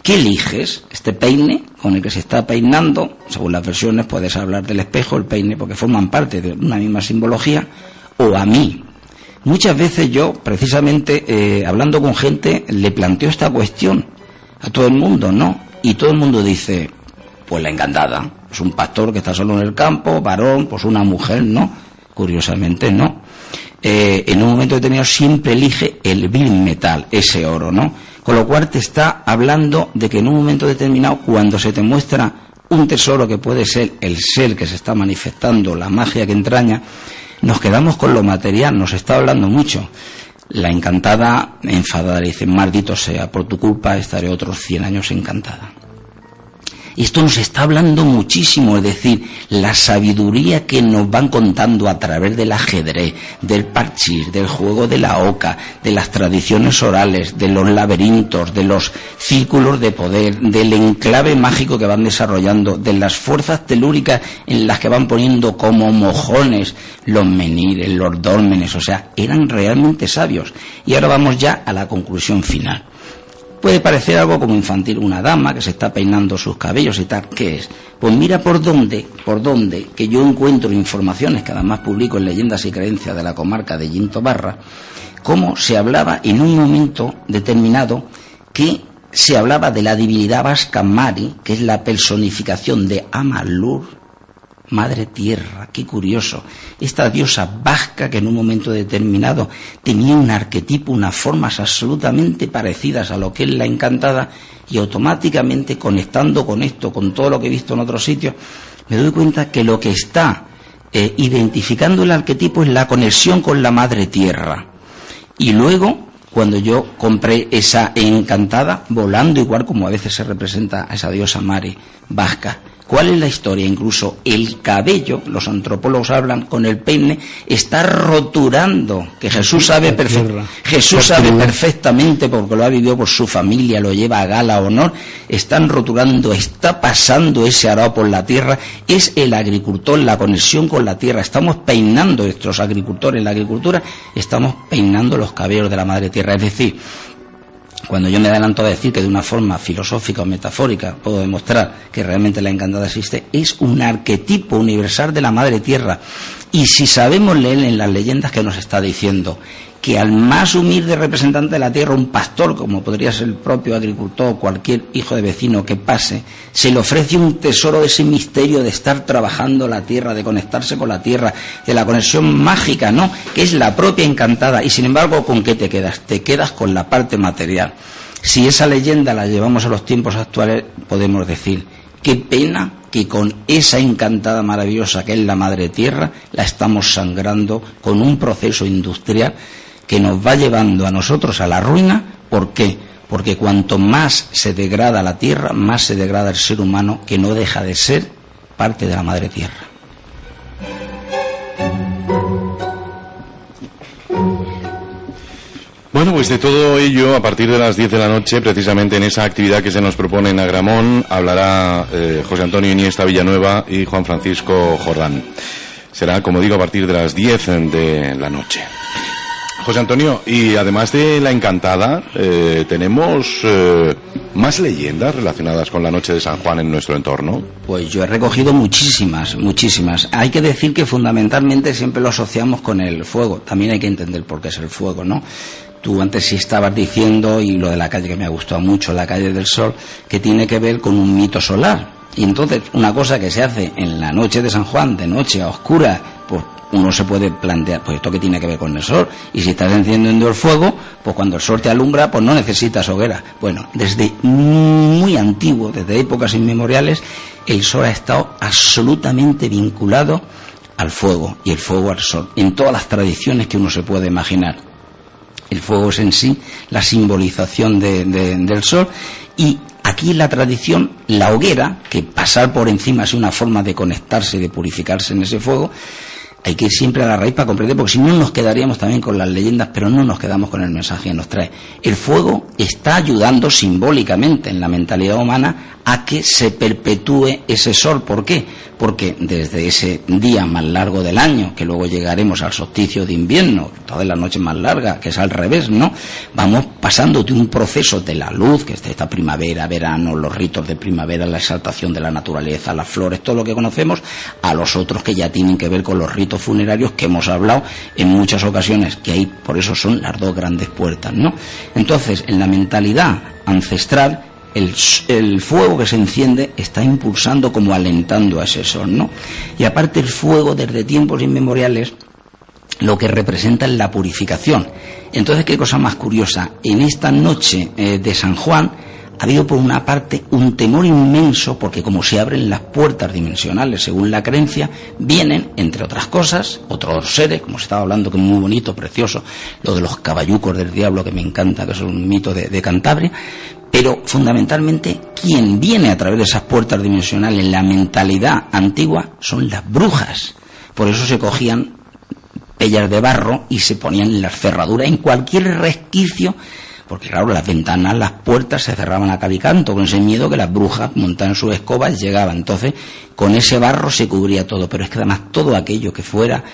¿qué eliges? Este peine con el que se está peinando, según las versiones puedes hablar del espejo, el peine, porque forman parte de una misma simbología, o a mí. Muchas veces yo, precisamente, hablando con gente, le planteo esta cuestión a todo el mundo, ¿no? Y todo el mundo dice, pues la Encantada. Es un pastor que está solo en el campo, varón, pues una mujer, ¿no? Curiosamente, no. En un momento determinado siempre elige el vil metal, ese oro, ¿no? Con lo cual te está hablando de que en un momento determinado, cuando se te muestra un tesoro que puede ser el ser que se está manifestando, la magia que entraña, nos quedamos con lo material, nos está hablando mucho. La Encantada, enfadada, le dice, maldito sea, por tu culpa estaré otros 100 años encantada. Esto nos está hablando muchísimo, es decir, la sabiduría que nos van contando a través del ajedrez, del parchís, del juego de la oca, de las tradiciones orales, de los laberintos, de los círculos de poder, del enclave mágico que van desarrollando, de las fuerzas telúricas en las que van poniendo como mojones los menires, los dólmenes, o sea, eran realmente sabios. Y ahora vamos ya a la conclusión final. Puede parecer algo como infantil, una dama que se está peinando sus cabellos y tal. ¿Qué es? Pues mira por dónde, que yo encuentro informaciones que además publico en Leyendas y Creencias de la comarca de Yinto Barra, cómo se hablaba en un momento determinado que se hablaba de la divinidad vasca Mari, que es la personificación de Amalur, Madre Tierra. Qué curioso. Esta diosa vasca que en un momento determinado tenía un arquetipo, unas formas absolutamente parecidas a lo que es la encantada, y automáticamente conectando con esto, con todo lo que he visto en otros sitios, me doy cuenta que lo que está identificando el arquetipo es la conexión con la Madre Tierra. Y luego, cuando yo compré esa encantada, volando igual como a veces se representa a esa diosa Mare vasca, ¿cuál es la historia? Incluso el cabello, los antropólogos hablan, con el peine, está roturando, que Jesús sabe perfectamente, porque lo ha vivido por su familia, lo lleva a gala honor, están roturando, está pasando ese arao por la tierra, es el agricultor, la conexión con la tierra. Estamos peinando, nuestros agricultores en la agricultura, estamos peinando los cabellos de la Madre Tierra. Es decir, cuando yo me adelanto a decir que de una forma filosófica o metafórica puedo demostrar que realmente la encantada existe, es un arquetipo universal de la Madre Tierra. Y si sabemos leer en las leyendas que nos está diciendo que al más humilde representante de la tierra, un pastor, como podría ser el propio agricultor o cualquier hijo de vecino que pase, se le ofrece un tesoro de ese misterio de estar trabajando la tierra, de conectarse con la tierra, de la conexión mágica, ¿no?, que es la propia encantada. Y sin embargo, ¿con qué te quedas? Te quedas con la parte material. Si esa leyenda la llevamos a los tiempos actuales, podemos decir, qué pena que con esa encantada maravillosa que es la Madre Tierra, la estamos sangrando con un proceso industrial que nos va llevando a nosotros a la ruina. ¿Por qué? Porque cuanto más se degrada la tierra, más se degrada el ser humano, que no deja de ser parte de la Madre Tierra. Bueno, pues de todo ello, a partir de las 10 de la noche, precisamente en esa actividad que se nos propone en Agramón, hablará José Antonio Iniesta Villanueva y Juan Francisco Jordán. Será, como digo, a partir de las 10 de la noche. José Antonio, y además de la encantada, ¿tenemos más leyendas relacionadas con la noche de San Juan en nuestro entorno? Pues yo he recogido muchísimas. Hay que decir que fundamentalmente siempre lo asociamos con el fuego. También hay que entender por qué es el fuego, ¿no? Tú antes sí estabas diciendo, y lo de la calle que me ha gustado mucho, la calle del Sol, que tiene que ver con un mito solar. Y entonces, una cosa que se hace en la noche de San Juan, de noche a oscura, pues uno se puede plantear, pues esto que tiene que ver con el sol. Y si estás encendiendo el fuego, pues cuando el sol te alumbra, pues no necesitas hoguera. Bueno, desde muy antiguo, desde épocas inmemoriales, el sol ha estado absolutamente vinculado al fuego, y el fuego al sol, en todas las tradiciones que uno se puede imaginar. El fuego es en sí la simbolización del sol, y aquí en la tradición, la hoguera, que pasar por encima es una forma de conectarse, de purificarse en ese fuego. Hay que ir siempre a la raíz para comprender, porque si no nos quedaríamos también con las leyendas, pero no nos quedamos con el mensaje que nos trae. El fuego está ayudando simbólicamente en la mentalidad humana a que se perpetúe ese sol. ¿Por qué? Porque desde ese día más largo del año, que luego llegaremos al solsticio de invierno, toda la noche más larga, que es al revés, ¿no?, vamos pasando de un proceso de la luz, que es esta primavera, verano, los ritos de primavera, la exaltación de la naturaleza, las flores, todo lo que conocemos, a los otros que ya tienen que ver con los ritos funerarios que hemos hablado en muchas ocasiones, que ahí por eso son las dos grandes puertas, ¿no? Entonces, en la mentalidad ancestral, el fuego que se enciende está impulsando, como alentando a ese sol, ¿no? Y aparte, el fuego desde tiempos inmemoriales lo que representa es la purificación. Entonces, qué cosa más curiosa, en esta noche de San Juan ha habido por una parte un temor inmenso, porque como se abren las puertas dimensionales según la creencia, vienen, entre otras cosas, otros seres, como se estaba hablando, que es muy bonito, precioso, lo de los caballucos del diablo, que me encanta, que es un mito de Cantabria, Pero fundamentalmente quien viene a través de esas puertas dimensionales en la mentalidad antigua son las brujas. Por eso se cogían pellas de barro y se ponían en las cerraduras, en cualquier resquicio, porque claro, las ventanas, las puertas se cerraban a cal y canto, con ese miedo que las brujas montaban sus escobas y llegaban. Entonces, con ese barro se cubría todo, pero es que además todo aquello que fuera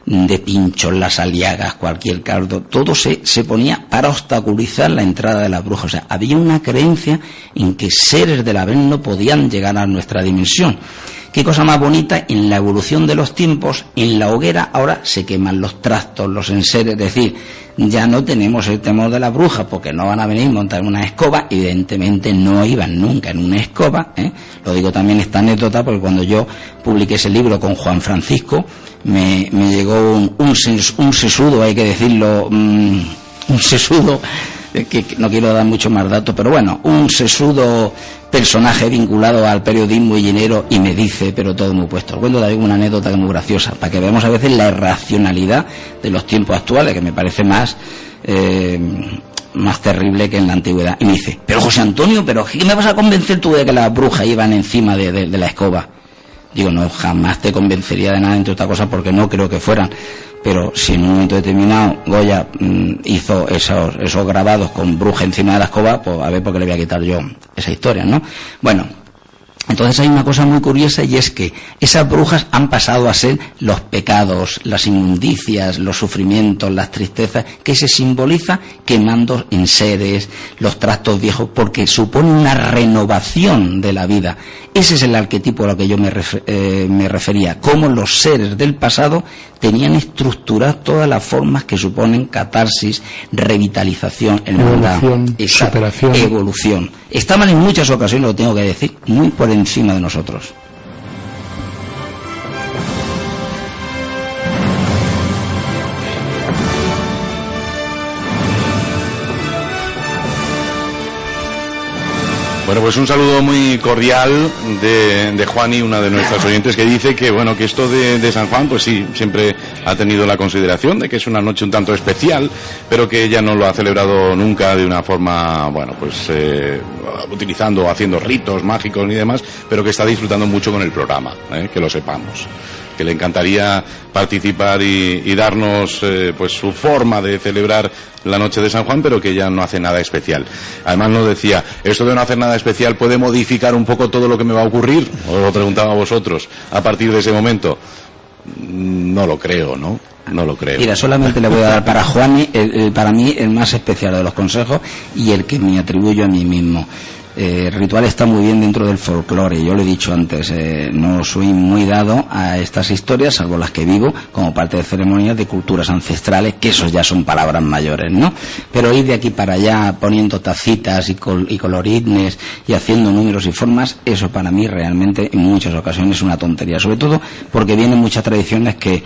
de pinchos, las aliagas, cualquier caldo, todo se ponía para obstaculizar la entrada de las brujas. O sea, había una creencia en que seres del haber no podían llegar a nuestra dimensión. Qué cosa más bonita, en la evolución de los tiempos, en la hoguera ahora se queman los trastos, los enseres, es decir, ya no tenemos el temor de las brujas porque no van a venir a montar una escoba, evidentemente no iban nunca en una escoba, Lo digo también esta anécdota porque cuando yo publiqué ese libro con Juan Francisco, me llegó un sesudo, hay que decirlo, un sesudo, que no quiero dar mucho más datos, pero bueno, un sesudo personaje vinculado al periodismo y dinero, y me dice, pero todo muy puesto. Cuento también una anécdota que es muy graciosa, para que veamos a veces la irracionalidad de los tiempos actuales, que me parece más terrible que en la antigüedad. Y me dice, pero José Antonio, ¿pero qué me vas a convencer tú de que las brujas iban encima de la escoba? Digo, no, jamás te convencería de nada, entre otras cosas, porque no creo que fueran. Pero si en un momento determinado Goya hizo esos grabados con bruja encima de la escoba, pues a ver por qué le voy a quitar yo esa historia, ¿no? Bueno, entonces hay una cosa muy curiosa, y es que esas brujas han pasado a ser los pecados, las inmundicias, los sufrimientos, las tristezas, que se simboliza quemando enseres, los trastos viejos, porque supone una renovación de la vida. Ese es el arquetipo a lo que yo me refería, cómo los seres del pasado tenían estructuradas todas las formas que suponen catarsis, revitalización, hermandad, superación, evolución. Estaban en muchas ocasiones, lo tengo que decir, muy por encima de nosotros. Bueno, pues un saludo muy cordial de Juani, una de nuestras oyentes, que dice que bueno, que esto de San Juan, pues sí, siempre ha tenido la consideración de que es una noche un tanto especial, pero que ella no lo ha celebrado nunca de una forma, bueno, pues utilizando, haciendo ritos mágicos ni demás, pero que está disfrutando mucho con el programa, que lo sepamos. Que le encantaría participar y darnos pues su forma de celebrar la noche de San Juan, pero que ya no hace nada especial. Además nos decía, esto de no hacer nada especial puede modificar un poco todo lo que me va a ocurrir. Os lo preguntaba a vosotros a partir de ese momento. No lo creo, ¿no? No lo creo. Mira, solamente le voy a dar para Juan, para mí el más especial de los consejos y el que me atribuyo a mí mismo. El ritual está muy bien dentro del folclore. Yo lo he dicho antes, no soy muy dado a estas historias, salvo las que vivo como parte de ceremonias de culturas ancestrales, que esos ya son palabras mayores, ¿no? Pero ir de aquí para allá poniendo tacitas y colorisnes y haciendo números y formas, eso para mí realmente en muchas ocasiones es una tontería, sobre todo porque vienen muchas tradiciones que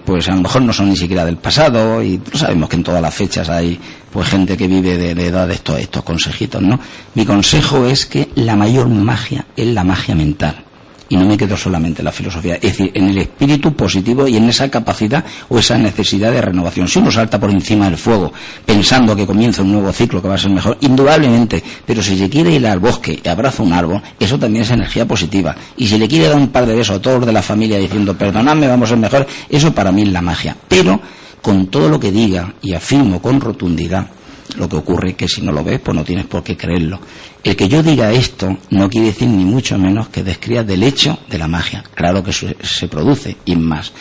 pues a lo mejor no son ni siquiera del pasado, y sabemos que en todas las fechas hay pues gente que vive de edad de estos consejitos, ¿no? Mi consejo es que la mayor magia es la magia mental, y no me quedo solamente en la filosofía, es decir, en el espíritu positivo y en esa capacidad o esa necesidad de renovación. Si uno salta por encima del fuego pensando que comienza un nuevo ciclo que va a ser mejor, indudablemente, pero si se quiere ir al bosque y abraza un árbol, eso también es energía positiva. Y si le quiere dar un par de besos a todos los de la familia diciendo perdonadme, vamos a ser mejor, eso para mí es la magia. Pero con todo lo que diga, y afirmo con rotundidad, lo que ocurre es que si no lo ves, pues no tienes por qué creerlo. El que yo diga esto no quiere decir ni mucho menos que descría del hecho de la magia. Claro que se produce, y más,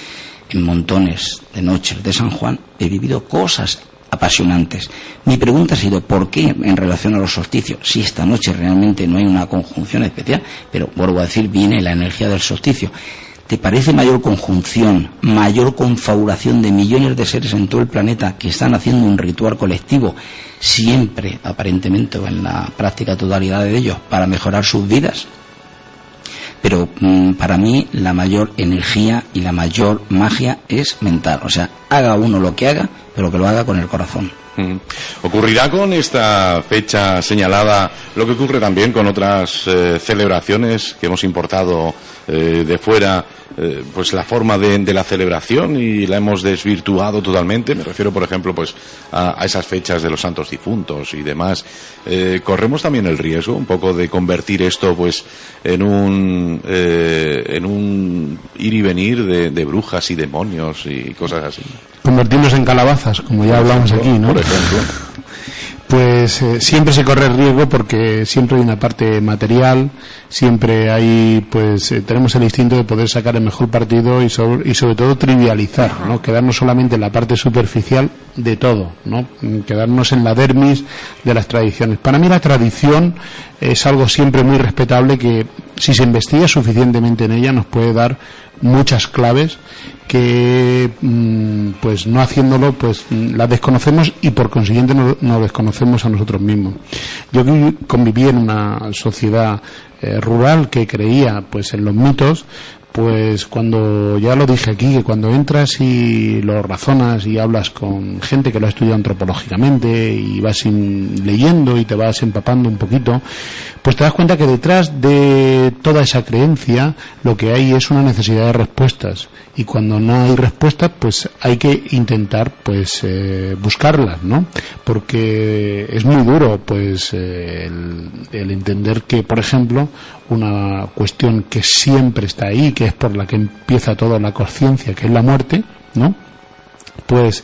en montones de noches de San Juan he vivido cosas apasionantes. Mi pregunta ha sido ¿por qué en relación a los solsticios? Si esta noche realmente no hay una conjunción especial, pero vuelvo a decir, viene la energía del solsticio. ¿Te parece mayor conjunción, mayor confabulación de millones de seres en todo el planeta que están haciendo un ritual colectivo, siempre, aparentemente, o en la práctica totalidad de ellos, para mejorar sus vidas? Pero para mí la mayor energía y la mayor magia es mental. O sea, haga uno lo que haga, pero que lo haga con el corazón. ¿Ocurrirá con esta fecha señalada lo que ocurre también con otras celebraciones que hemos importado de fuera? Pues la forma de la celebración y la hemos desvirtuado totalmente. Me refiero, por ejemplo, pues a esas fechas de los santos difuntos y demás. Corremos también el riesgo un poco de convertir esto pues en un ir y venir de brujas y demonios y cosas así. Convertirnos en calabazas, como ya hablamos aquí, ¿no? Por ejemplo. Pues siempre se corre el riesgo porque siempre hay una parte material, siempre hay, pues tenemos el instinto de poder sacar el mejor partido y sobre todo trivializar, ¿no? Quedarnos solamente en la parte superficial de todo, ¿no? Quedarnos en la dermis de las tradiciones. Para mí la tradición es algo siempre muy respetable que si se investiga suficientemente en ella nos puede dar muchas claves que pues no haciéndolo pues las desconocemos y por consiguiente nos desconocemos a nosotros mismos. Yo conviví en una sociedad rural que creía pues en los mitos. Pues cuando, ya lo dije aquí, que cuando entras y lo razonas y hablas con gente que lo ha estudiado antropológicamente y vas leyendo y te vas empapando un poquito, pues te das cuenta que detrás de toda esa creencia lo que hay es una necesidad de respuestas. Y cuando no hay respuestas, pues hay que intentar pues buscarlas, ¿no? Porque es muy duro pues el entender que, por ejemplo, una cuestión que siempre está ahí, que es por la que empieza toda la conciencia, que es la muerte, ¿no? Pues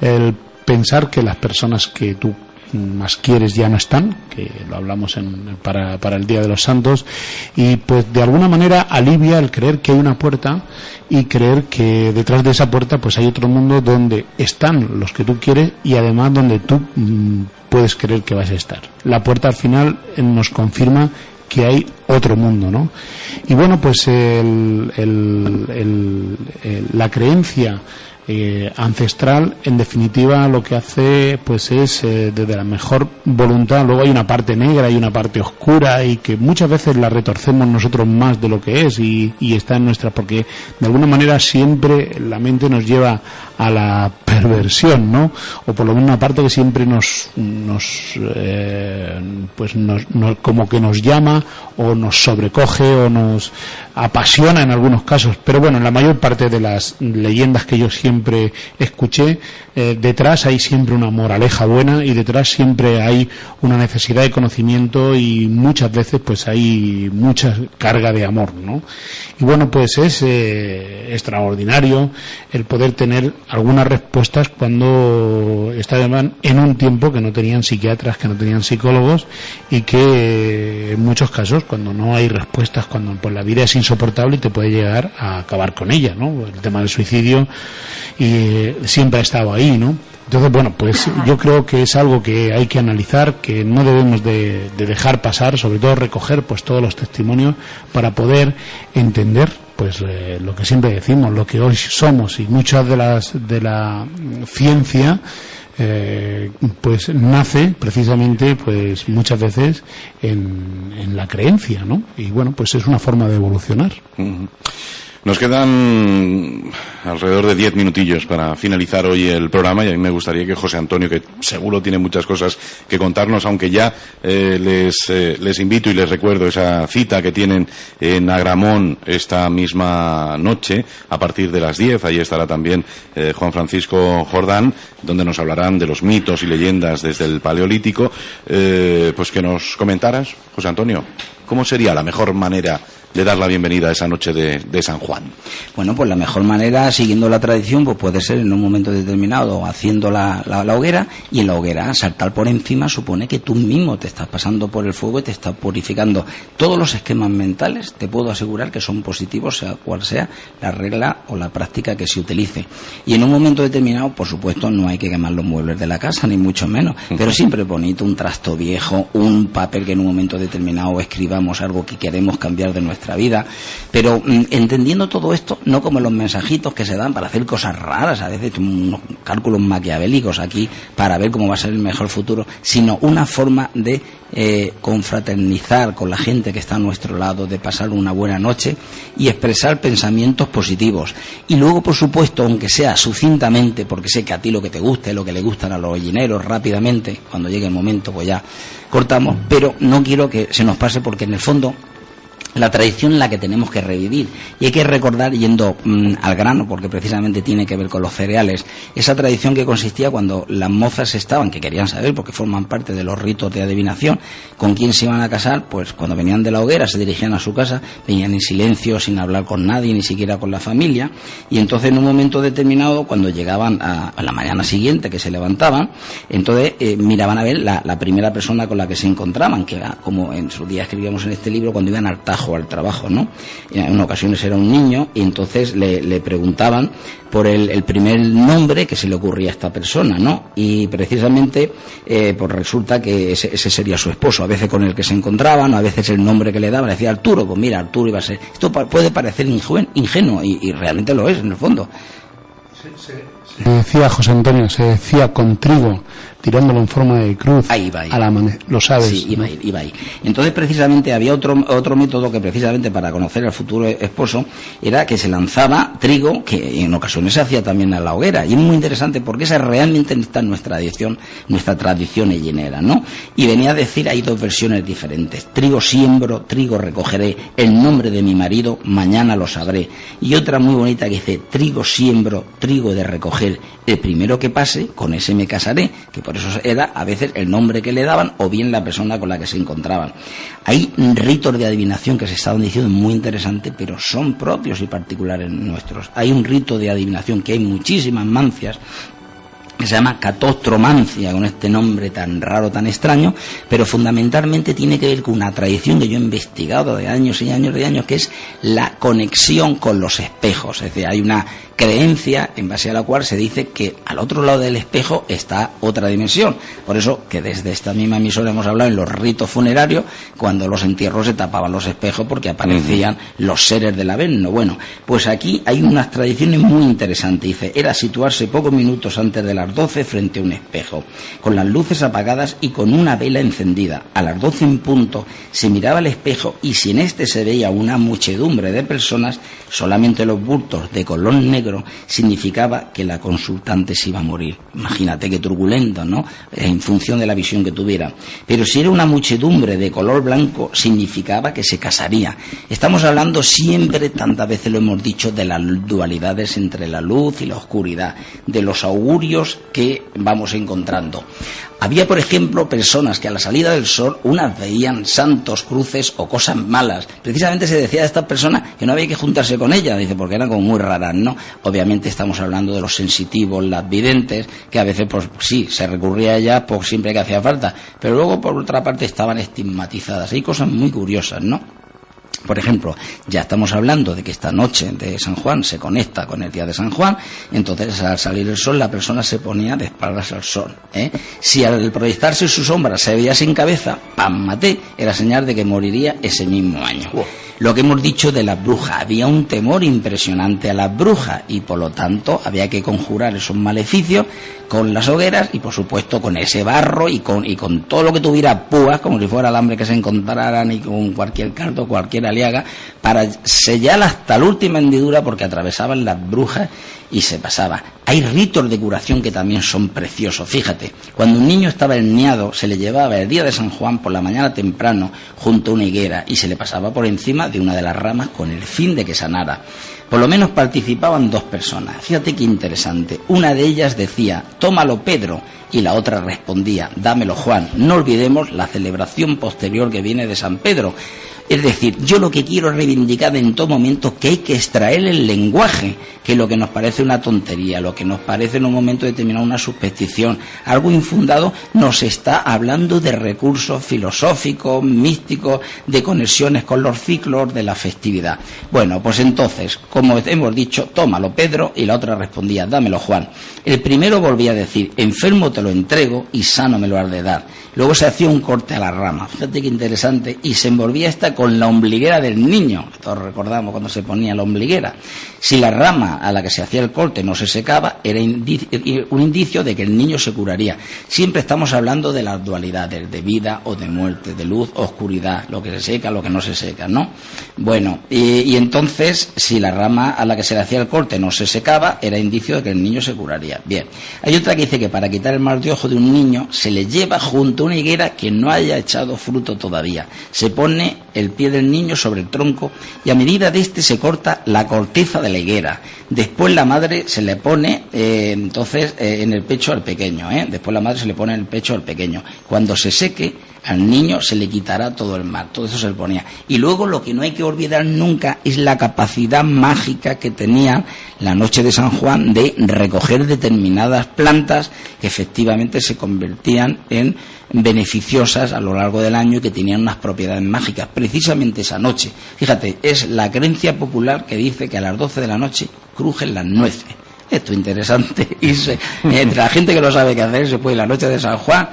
el pensar que las personas que tú más quieres ya no están, que lo hablamos para el Día de los Santos, y pues de alguna manera alivia el creer que hay una puerta y creer que detrás de esa puerta pues hay otro mundo donde están los que tú quieres y además donde tú puedes creer que vas a estar. La puerta al final nos confirma que hay otro mundo, ¿no? Y bueno, pues la creencia ancestral, en definitiva, lo que hace pues es desde la mejor voluntad. Luego hay una parte negra y una parte oscura y que muchas veces la retorcemos nosotros más de lo que es y está en nuestra, porque de alguna manera siempre la mente nos lleva a la perversión, ¿no? O por lo menos una parte que siempre nos como que nos llama o nos sobrecoge o nos apasiona en algunos casos. Pero bueno, en la mayor parte de las leyendas que yo siempre escuché, detrás hay siempre una moraleja buena y detrás siempre hay una necesidad de conocimiento y muchas veces pues hay mucha carga de amor, ¿no? Y bueno, pues es extraordinario el poder tener algunas respuestas cuando estaban en un tiempo que no tenían psiquiatras, que no tenían psicólogos y que en muchos casos cuando no hay respuestas, cuando pues la vida es insoportable y te puede llegar a acabar con ella, ¿no? El tema del suicidio y siempre ha estado ahí, ¿no? Entonces, bueno, pues yo creo que es algo que hay que analizar, que no debemos de dejar pasar, sobre todo recoger pues todos los testimonios para poder entender pues lo que siempre decimos, lo que hoy somos, y muchas de la ciencia pues nace precisamente pues muchas veces en la creencia, ¿no? Y bueno, pues es una forma de evolucionar. Uh-huh. Nos quedan alrededor de 10 minutillos para finalizar hoy el programa y a mí me gustaría que José Antonio, que seguro tiene muchas cosas que contarnos, aunque ya les invito y les recuerdo esa cita que tienen en Agramón esta misma noche a partir de las 10. Ahí estará también Juan Francisco Jordán, donde nos hablarán de los mitos y leyendas desde el Paleolítico. Pues que nos comentaras, José Antonio, ¿cómo sería la mejor manera de dar la bienvenida a esa noche de San Juan? Bueno, pues la mejor manera, siguiendo la tradición, pues puede ser en un momento determinado haciendo la hoguera, y en la hoguera saltar por encima supone que tú mismo te estás pasando por el fuego y te estás purificando. Todos los esquemas mentales te puedo asegurar que son positivos, sea cual sea la regla o la práctica que se utilice. Y en un momento determinado, por supuesto, no hay que quemar los muebles de la casa, ni mucho menos, pero siempre es bonito un trasto viejo, un papel que en un momento determinado escribamos algo que queremos cambiar de nuestra nuestra vida, pero entendiendo todo esto no como los mensajitos que se dan para hacer cosas raras, a veces unos cálculos maquiavélicos aquí para ver cómo va a ser el mejor futuro, sino una forma de confraternizar con la gente que está a nuestro lado, de pasar una buena noche y expresar pensamientos positivos. Y luego, por supuesto, aunque sea sucintamente, porque sé que a ti lo que te guste, lo que le gustan a los gallineros, rápidamente, cuando llegue el momento, pues ya cortamos, pero no quiero que se nos pase, porque en el fondo la tradición en la que tenemos que revivir, y hay que recordar, yendo al grano, porque precisamente tiene que ver con los cereales, esa tradición que consistía cuando las mozas estaban, que querían saber, porque forman parte de los ritos de adivinación, con quién se iban a casar, pues cuando venían de la hoguera se dirigían a su casa, venían en silencio, sin hablar con nadie, ni siquiera con la familia, y entonces en un momento determinado, cuando llegaban a la mañana siguiente, que se levantaban, entonces miraban a ver la primera persona con la que se encontraban, que era, como en su día escribíamos en este libro, cuando iban al Tajo, al trabajo, ¿no? En ocasiones era un niño, y entonces le preguntaban por el primer nombre que se le ocurría a esta persona, ¿no? Y precisamente pues resulta que ese sería su esposo, a veces con el que se encontraban, a veces el nombre que le daban, le decía Arturo, pues mira, Arturo iba a ser. Esto puede parecer ingenuo, y realmente lo es, en el fondo. Se decía, José Antonio, se decía con trigo, tirándolo en forma de cruz. Ahí va. Lo sabes. Sí, iba ahí. Entonces, precisamente, había otro método que, precisamente, para conocer al futuro esposo, era que se lanzaba trigo, que en ocasiones se hacía también a la hoguera. Y es muy interesante, porque esa realmente está en nuestra tradición hellenera, ¿no? Y venía a decir, hay dos versiones diferentes. Trigo siembro, trigo recogeré, el nombre de mi marido, mañana lo sabré. Y otra muy bonita que dice, trigo siembro, trigo de recoger, el primero que pase, con ese me casaré, que por eso era a veces el nombre que le daban, o bien la persona con la que se encontraban. Hay ritos de adivinación que se estaban diciendo muy interesantes, pero son propios y particulares nuestros. Hay un rito de adivinación que hay muchísimas mancias, que se llama catostromancia, con este nombre tan raro, tan extraño, pero fundamentalmente tiene que ver con una tradición que yo he investigado de años y años de años, que es la conexión con los espejos. Es decir, hay una creencia en base a la cual se dice que al otro lado del espejo está otra dimensión. Por eso que desde esta misma emisora hemos hablado en los ritos funerarios, cuando los entierros se tapaban los espejos porque aparecían los seres del Averno. Bueno, pues aquí hay unas tradiciones muy interesantes. Dice, era situarse pocos minutos antes de las 12 frente a un espejo, con las luces apagadas y con una vela encendida. A las 12 en punto se miraba al espejo, y si en este se veía una muchedumbre de personas, solamente los bultos de color negro significaba que la consultante se iba a morir. Imagínate qué turbulento, ¿no? En función de la visión que tuviera. Pero si era una muchedumbre de color blanco, significaba que se casaría. Estamos hablando siempre, tantas veces lo hemos dicho, de las dualidades entre la luz y la oscuridad, de los augurios que vamos encontrando. Había, por ejemplo, personas que a la salida del sol, unas veían santos, cruces o cosas malas. Precisamente se decía de estas personas que no había que juntarse con ellas, dice, porque eran como muy raras, ¿no? Obviamente estamos hablando de los sensitivos, las videntes, que a veces, pues sí, se recurría a ellas por siempre que hacía falta, pero luego, por otra parte, estaban estigmatizadas. Hay cosas muy curiosas, ¿no? Por ejemplo, ya estamos hablando de que esta noche de San Juan se conecta con el día de San Juan, entonces al salir el sol la persona se ponía de espaldas al sol, ¿eh? Si al proyectarse su sombra se veía sin cabeza, ¡pam! Maté, era señal de que moriría ese mismo año. Lo que hemos dicho de las brujas, había un temor impresionante a las brujas, y por lo tanto había que conjurar esos maleficios con las hogueras y por supuesto con ese barro y con todo lo que tuviera púas, como si fuera alambre que se encontraran, y con cualquier cardo, cualquier aliaga, para sellar hasta la última hendidura, porque atravesaban las brujas y se pasaba. Hay ritos de curación que también son preciosos. Fíjate, cuando un niño estaba herniado, se le llevaba el día de San Juan por la mañana temprano junto a una higuera y se le pasaba por encima de una de las ramas con el fin de que sanara. Por lo menos participaban dos personas. Fíjate qué interesante. Una de ellas decía, tómalo Pedro, y la otra respondía, dámelo Juan. No olvidemos la celebración posterior que viene de San Pedro. Es decir, yo lo que quiero reivindicar en todo momento que hay que extraer el lenguaje, que lo que nos parece una tontería, lo que nos parece en un momento determinado una superstición, algo infundado, nos está hablando de recursos filosóficos, místicos, de conexiones con los ciclos de la festividad. Bueno, pues entonces, como hemos dicho, tómalo Pedro, y la otra respondía, dámelo Juan. El primero volvía a decir, enfermo te lo entrego y sano me lo has de dar. Luego se hacía un corte a la rama, fíjate qué interesante, y se envolvía esta con la ombliguera del niño. Todos recordamos cuando se ponía la ombliguera. Si la rama a la que se hacía el corte no se secaba, era un indicio de que el niño se curaría. Siempre estamos hablando de las dualidades, de vida o de muerte, de luz o oscuridad, lo que se seca, lo que no se seca, ¿no? Bueno, y entonces, si la rama a la que se le hacía el corte no se secaba, era indicio de que el niño se curaría. Bien, hay otra que dice que para quitar el mal de ojo de un niño se le lleva junto a una higuera que no haya echado fruto todavía. Se pone el pie del niño sobre el tronco y a medida de este se corta la corteza de la higuera. Después la madre se le pone en el pecho al pequeño, después la madre se le pone en el pecho al pequeño. Cuando se seque, al niño se le quitará todo el mal. Todo eso se le ponía. Y luego lo que no hay que olvidar nunca es la capacidad mágica que tenía la noche de San Juan de recoger determinadas plantas que efectivamente se convertían en beneficiosas a lo largo del año y que tenían unas propiedades mágicas. Precisamente esa noche, fíjate, es la creencia popular que dice que a las 12 de la noche crujen las nueces. Esto es interesante, entre la gente que lo sabe qué hacer, se puede ir la noche de San Juan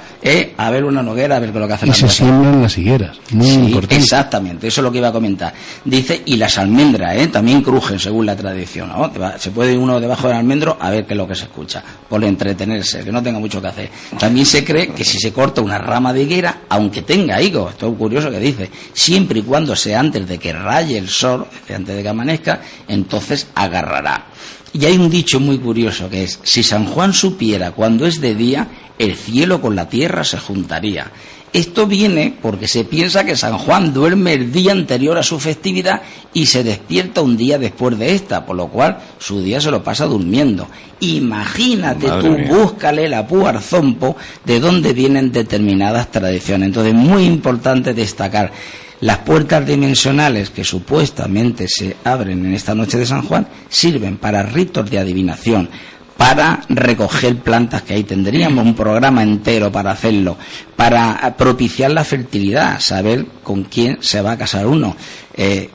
a ver una hoguera, a ver qué es lo que hacen. Y se siembran las higueras, muy importante. Exactamente, eso es lo que iba a comentar. Dice, y las almendras también crujen según la tradición, ¿no? Se puede ir uno debajo del almendro a ver qué es lo que se escucha, por entretenerse, que no tenga mucho que hacer. También se cree que si se corta una rama de higuera, aunque tenga higos, esto es curioso que dice, siempre y cuando sea antes de que raye el sol, antes de que amanezca, entonces agarrará. Y hay un dicho muy curioso que es, si San Juan supiera cuando es de día, el cielo con la tierra se juntaría. Esto viene porque se piensa que San Juan duerme el día anterior a su festividad y se despierta un día después de esta, por lo cual su día se lo pasa durmiendo. Imagínate búscale la puarzompo de dónde vienen determinadas tradiciones. Entonces, muy importante destacar. Las puertas dimensionales que supuestamente se abren en esta noche de San Juan sirven para ritos de adivinación, para recoger plantas, que ahí tendríamos un programa entero para hacerlo, para propiciar la fertilidad, saber con quién se va a casar uno.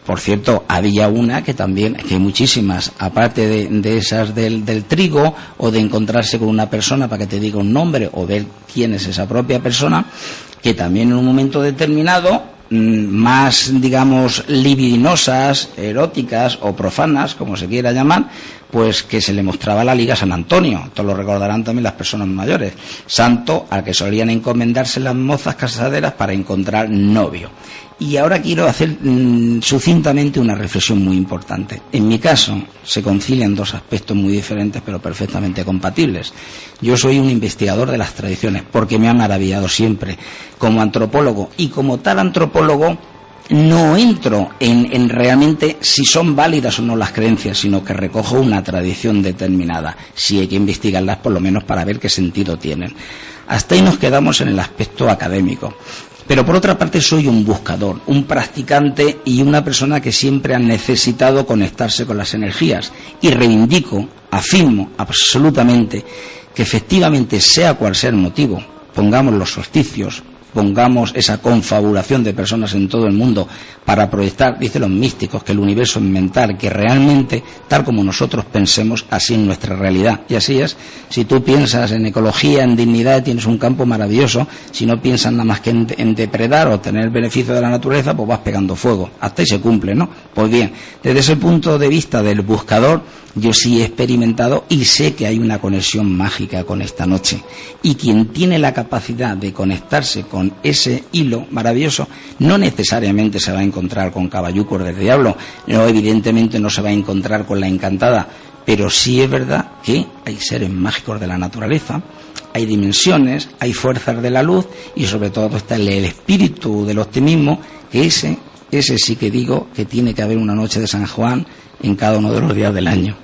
Por cierto, había una que también, que hay muchísimas, aparte de esas del trigo, o de encontrarse con una persona para que te diga un nombre, o ver quién es esa propia persona, que también en un momento determinado, más, digamos, libidinosas, eróticas o profanas, como se quiera llamar, pues que se le mostraba la Liga San Antonio. Esto lo recordarán también las personas mayores. Santo al que solían encomendarse las mozas casaderas para encontrar novio. Y ahora quiero hacer sucintamente una reflexión muy importante. En mi caso, se concilian dos aspectos muy diferentes, pero perfectamente compatibles. Yo soy un investigador de las tradiciones, porque me ha maravillado siempre como antropólogo. Y como tal antropólogo, no entro en realmente si son válidas o no las creencias, sino que recojo una tradición determinada. Si hay que investigarlas, por lo menos para ver qué sentido tienen. Hasta ahí nos quedamos en el aspecto académico. Pero por otra parte soy un buscador, un practicante y una persona que siempre ha necesitado conectarse con las energías. Y reivindico, afirmo absolutamente que efectivamente, sea cual sea el motivo, pongamos los solsticios, pongamos esa confabulación de personas en todo el mundo para proyectar, dicen los místicos, que el universo es mental, que realmente, tal como nosotros pensemos, así es nuestra realidad. Y así es. Si tú piensas en ecología, en dignidad, tienes un campo maravilloso. Si no piensas nada más que en depredar o tener beneficio de la naturaleza, pues vas pegando fuego. Hasta ahí se cumple, ¿no? Pues bien, desde ese punto de vista del buscador, yo sí he experimentado y sé que hay una conexión mágica con esta noche. Y quien tiene la capacidad de conectarse con ese hilo maravilloso, no necesariamente se va a encontrar con caballucos del diablo, no, evidentemente no se va a encontrar con la encantada, pero sí es verdad que hay seres mágicos de la naturaleza, hay dimensiones, hay fuerzas de la luz y sobre todo está el espíritu del optimismo, que ese sí que digo que tiene que haber una noche de San Juan en cada uno de los días del año.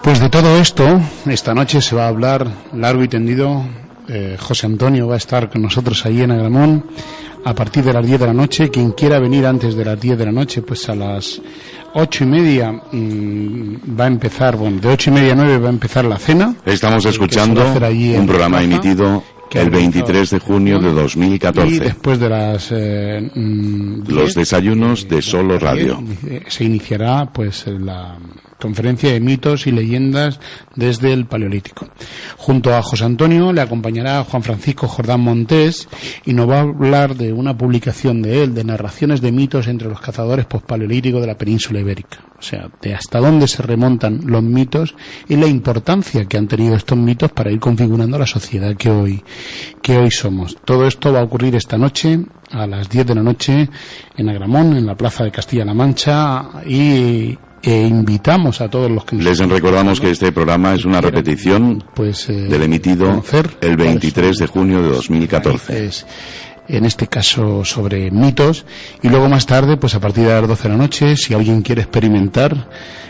Pues de todo esto, esta noche se va a hablar largo y tendido. José Antonio va a estar con nosotros ahí en Agramón a partir de las 10 de la noche. Quien quiera venir antes de las 10 de la noche, pues a las 8:30 va a empezar, bueno, de 8:30 a 9 va a empezar la cena. Estamos escuchando un programa emitido El 23 de junio de 2014. Y después de las... los desayunos de Solo Radio. Se iniciará pues la conferencia de mitos y leyendas desde el Paleolítico. Junto a José Antonio le acompañará Juan Francisco Jordán Montés y nos va a hablar de una publicación de él, de narraciones de mitos entre los cazadores pospaleolíticos de la península ibérica. O sea, de hasta dónde se remontan los mitos y la importancia que han tenido estos mitos para ir configurando la sociedad que hoy somos. Todo esto va a ocurrir esta noche a las 10 de la noche en Agramón, en la Plaza de Castilla-La Mancha, e invitamos a todos los que les recordamos que este programa es una repetición del emitido el 23 de junio de 2014. En este caso sobre mitos, y luego más tarde, pues a partir de las 12 de la noche, si alguien quiere experimentar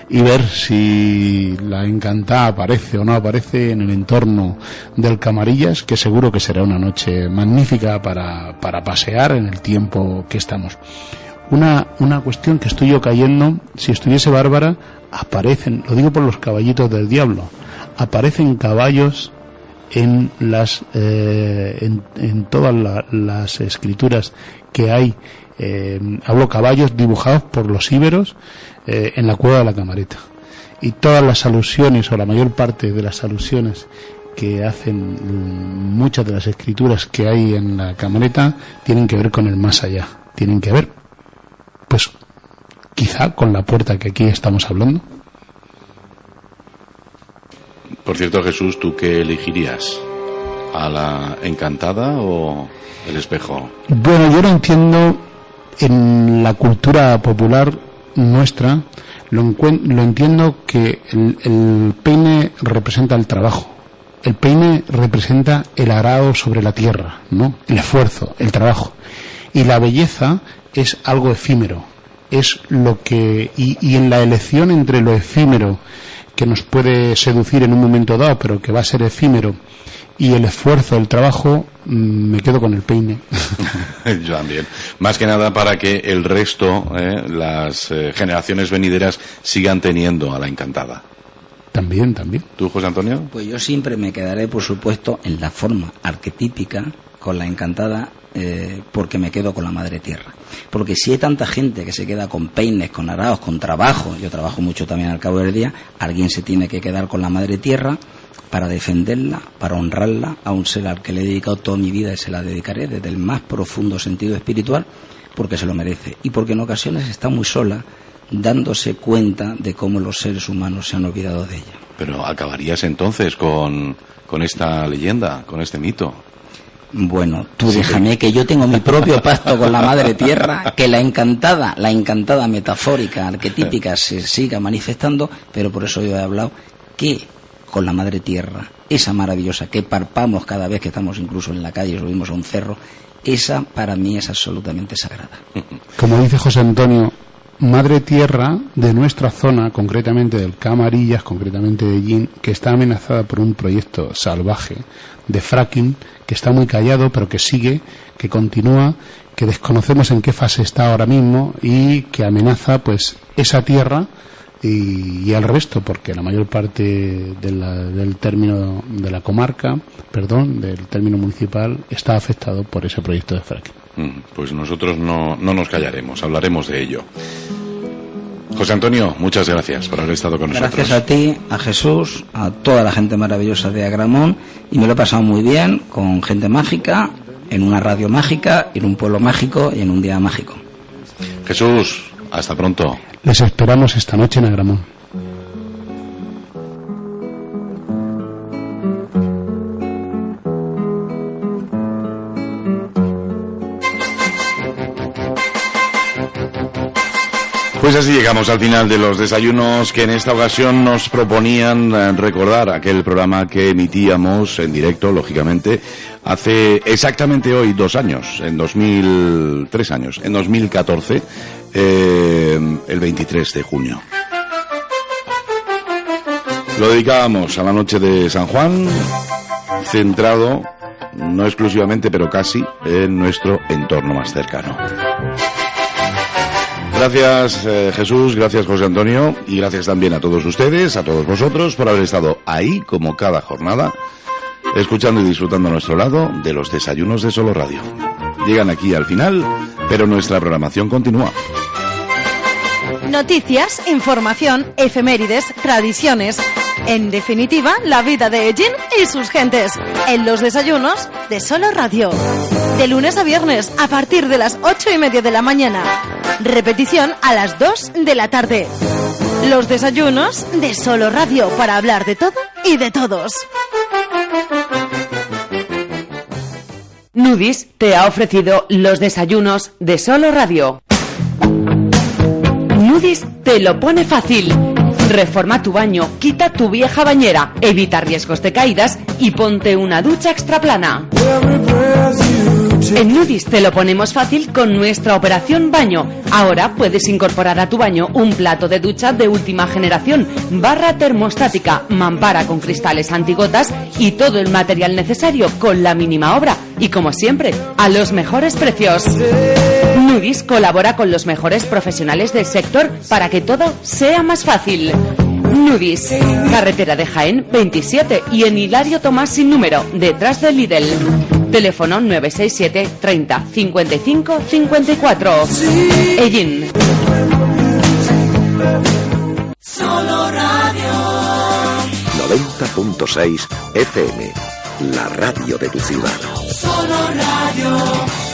y ver si la encantada aparece o no aparece en el entorno del Camarillas, que seguro que será una noche magnífica para pasear en el tiempo que estamos. Una cuestión que estoy yo cayendo, si estuviese Bárbara, aparecen, lo digo por los caballitos del diablo, aparecen caballos en las en todas las escrituras que hay, hablo caballos dibujados por los íberos en la cueva de la Camareta, y todas las alusiones, o la mayor parte de las alusiones que hacen muchas de las escrituras que hay en la Camareta tienen que ver con el más allá, tienen que ver pues quizá con la puerta que aquí estamos hablando. Por cierto, Jesús, ¿tú qué elegirías? ¿A la encantada o el espejo? Bueno, yo lo entiendo en la cultura popular nuestra, lo entiendo que el peine representa el trabajo. El peine representa el arado sobre la tierra, ¿no? El esfuerzo, el trabajo. Y la belleza es algo efímero. Es lo que... Y en la elección entre lo efímero, que nos puede seducir en un momento dado, pero que va a ser efímero, y el esfuerzo, el trabajo, me quedo con el peine. Yo también. Más que nada para que el resto, las generaciones venideras, sigan teniendo a la encantada. También. ¿Tú, José Antonio? Pues yo siempre me quedaré, por supuesto, en la forma arquetípica con la encantada, porque me quedo con la madre tierra. Porque si hay tanta gente que se queda con peines, con araos, con trabajo, yo trabajo mucho también al cabo del día, alguien se tiene que quedar con la madre tierra para defenderla, para honrarla, a un ser al que le he dedicado toda mi vida y se la dedicaré desde el más profundo sentido espiritual, porque se lo merece y porque en ocasiones está muy sola, dándose cuenta de cómo los seres humanos se han olvidado de ella. Pero acabarías entonces con esta leyenda, con este mito. Bueno, tú déjame que yo tengo mi propio pacto con la madre tierra, que la encantada metafórica, arquetípica, se siga manifestando, pero por eso yo he hablado que con la madre tierra, esa maravillosa que palpamos cada vez que estamos incluso en la calle y subimos a un cerro, esa para mí es absolutamente sagrada. Como dice José Antonio, madre tierra de nuestra zona, concretamente del Camarillas, concretamente de Ellín, que está amenazada por un proyecto salvaje de fracking, que está muy callado, pero que sigue, que continúa, que desconocemos en qué fase está ahora mismo y que amenaza pues esa tierra y el resto, porque la mayor parte del término de la comarca, del término municipal, está afectado por ese proyecto de fracking. Pues nosotros no nos callaremos, hablaremos de ello. José Antonio, muchas gracias por haber estado con nosotros. Gracias a ti, a Jesús, a toda la gente maravillosa de Agramón, y me lo he pasado muy bien con gente mágica, en una radio mágica, en un pueblo mágico y en un día mágico. Jesús, hasta pronto. Les esperamos esta noche en Agramón. Pues así llegamos al final de los desayunos que en esta ocasión nos proponían recordar aquel programa que emitíamos en directo, lógicamente, hace exactamente hoy 2 años, en 2014, el 23 de junio. Lo dedicábamos a la noche de San Juan, centrado, no exclusivamente, pero casi, en nuestro entorno más cercano. Gracias Jesús, gracias José Antonio y gracias también a todos ustedes, a todos vosotros por haber estado ahí como cada jornada, escuchando y disfrutando a nuestro lado de los desayunos de Solo Radio. Llegan aquí al final, pero nuestra programación continúa. Noticias, información, efemérides, tradiciones. En definitiva, la vida de Ellín y sus gentes. En los desayunos de Solo Radio. De lunes a viernes, a partir de las 8:30 de la mañana. Repetición a las 2 de la tarde. Los desayunos de Solo Radio, para hablar de todo y de todos. Nudis te ha ofrecido los desayunos de Solo Radio. Nudis te lo pone fácil. Reforma tu baño, quita tu vieja bañera, evita riesgos de caídas y ponte una ducha extraplana. En Nudis te lo ponemos fácil con nuestra operación baño. Ahora puedes incorporar a tu baño un plato de ducha de última generación, barra termostática, mampara con cristales antigotas y todo el material necesario con la mínima obra. Y como siempre, a los mejores precios. Nudis colabora con los mejores profesionales del sector para que todo sea más fácil. Nudis, carretera de Jaén 27 y en Hilario Tomás sin número, detrás del Lidl. Teléfono 967 30 55 54. Ellín. Solo Radio 90.6 FM, la radio de tu ciudad. Solo Radio.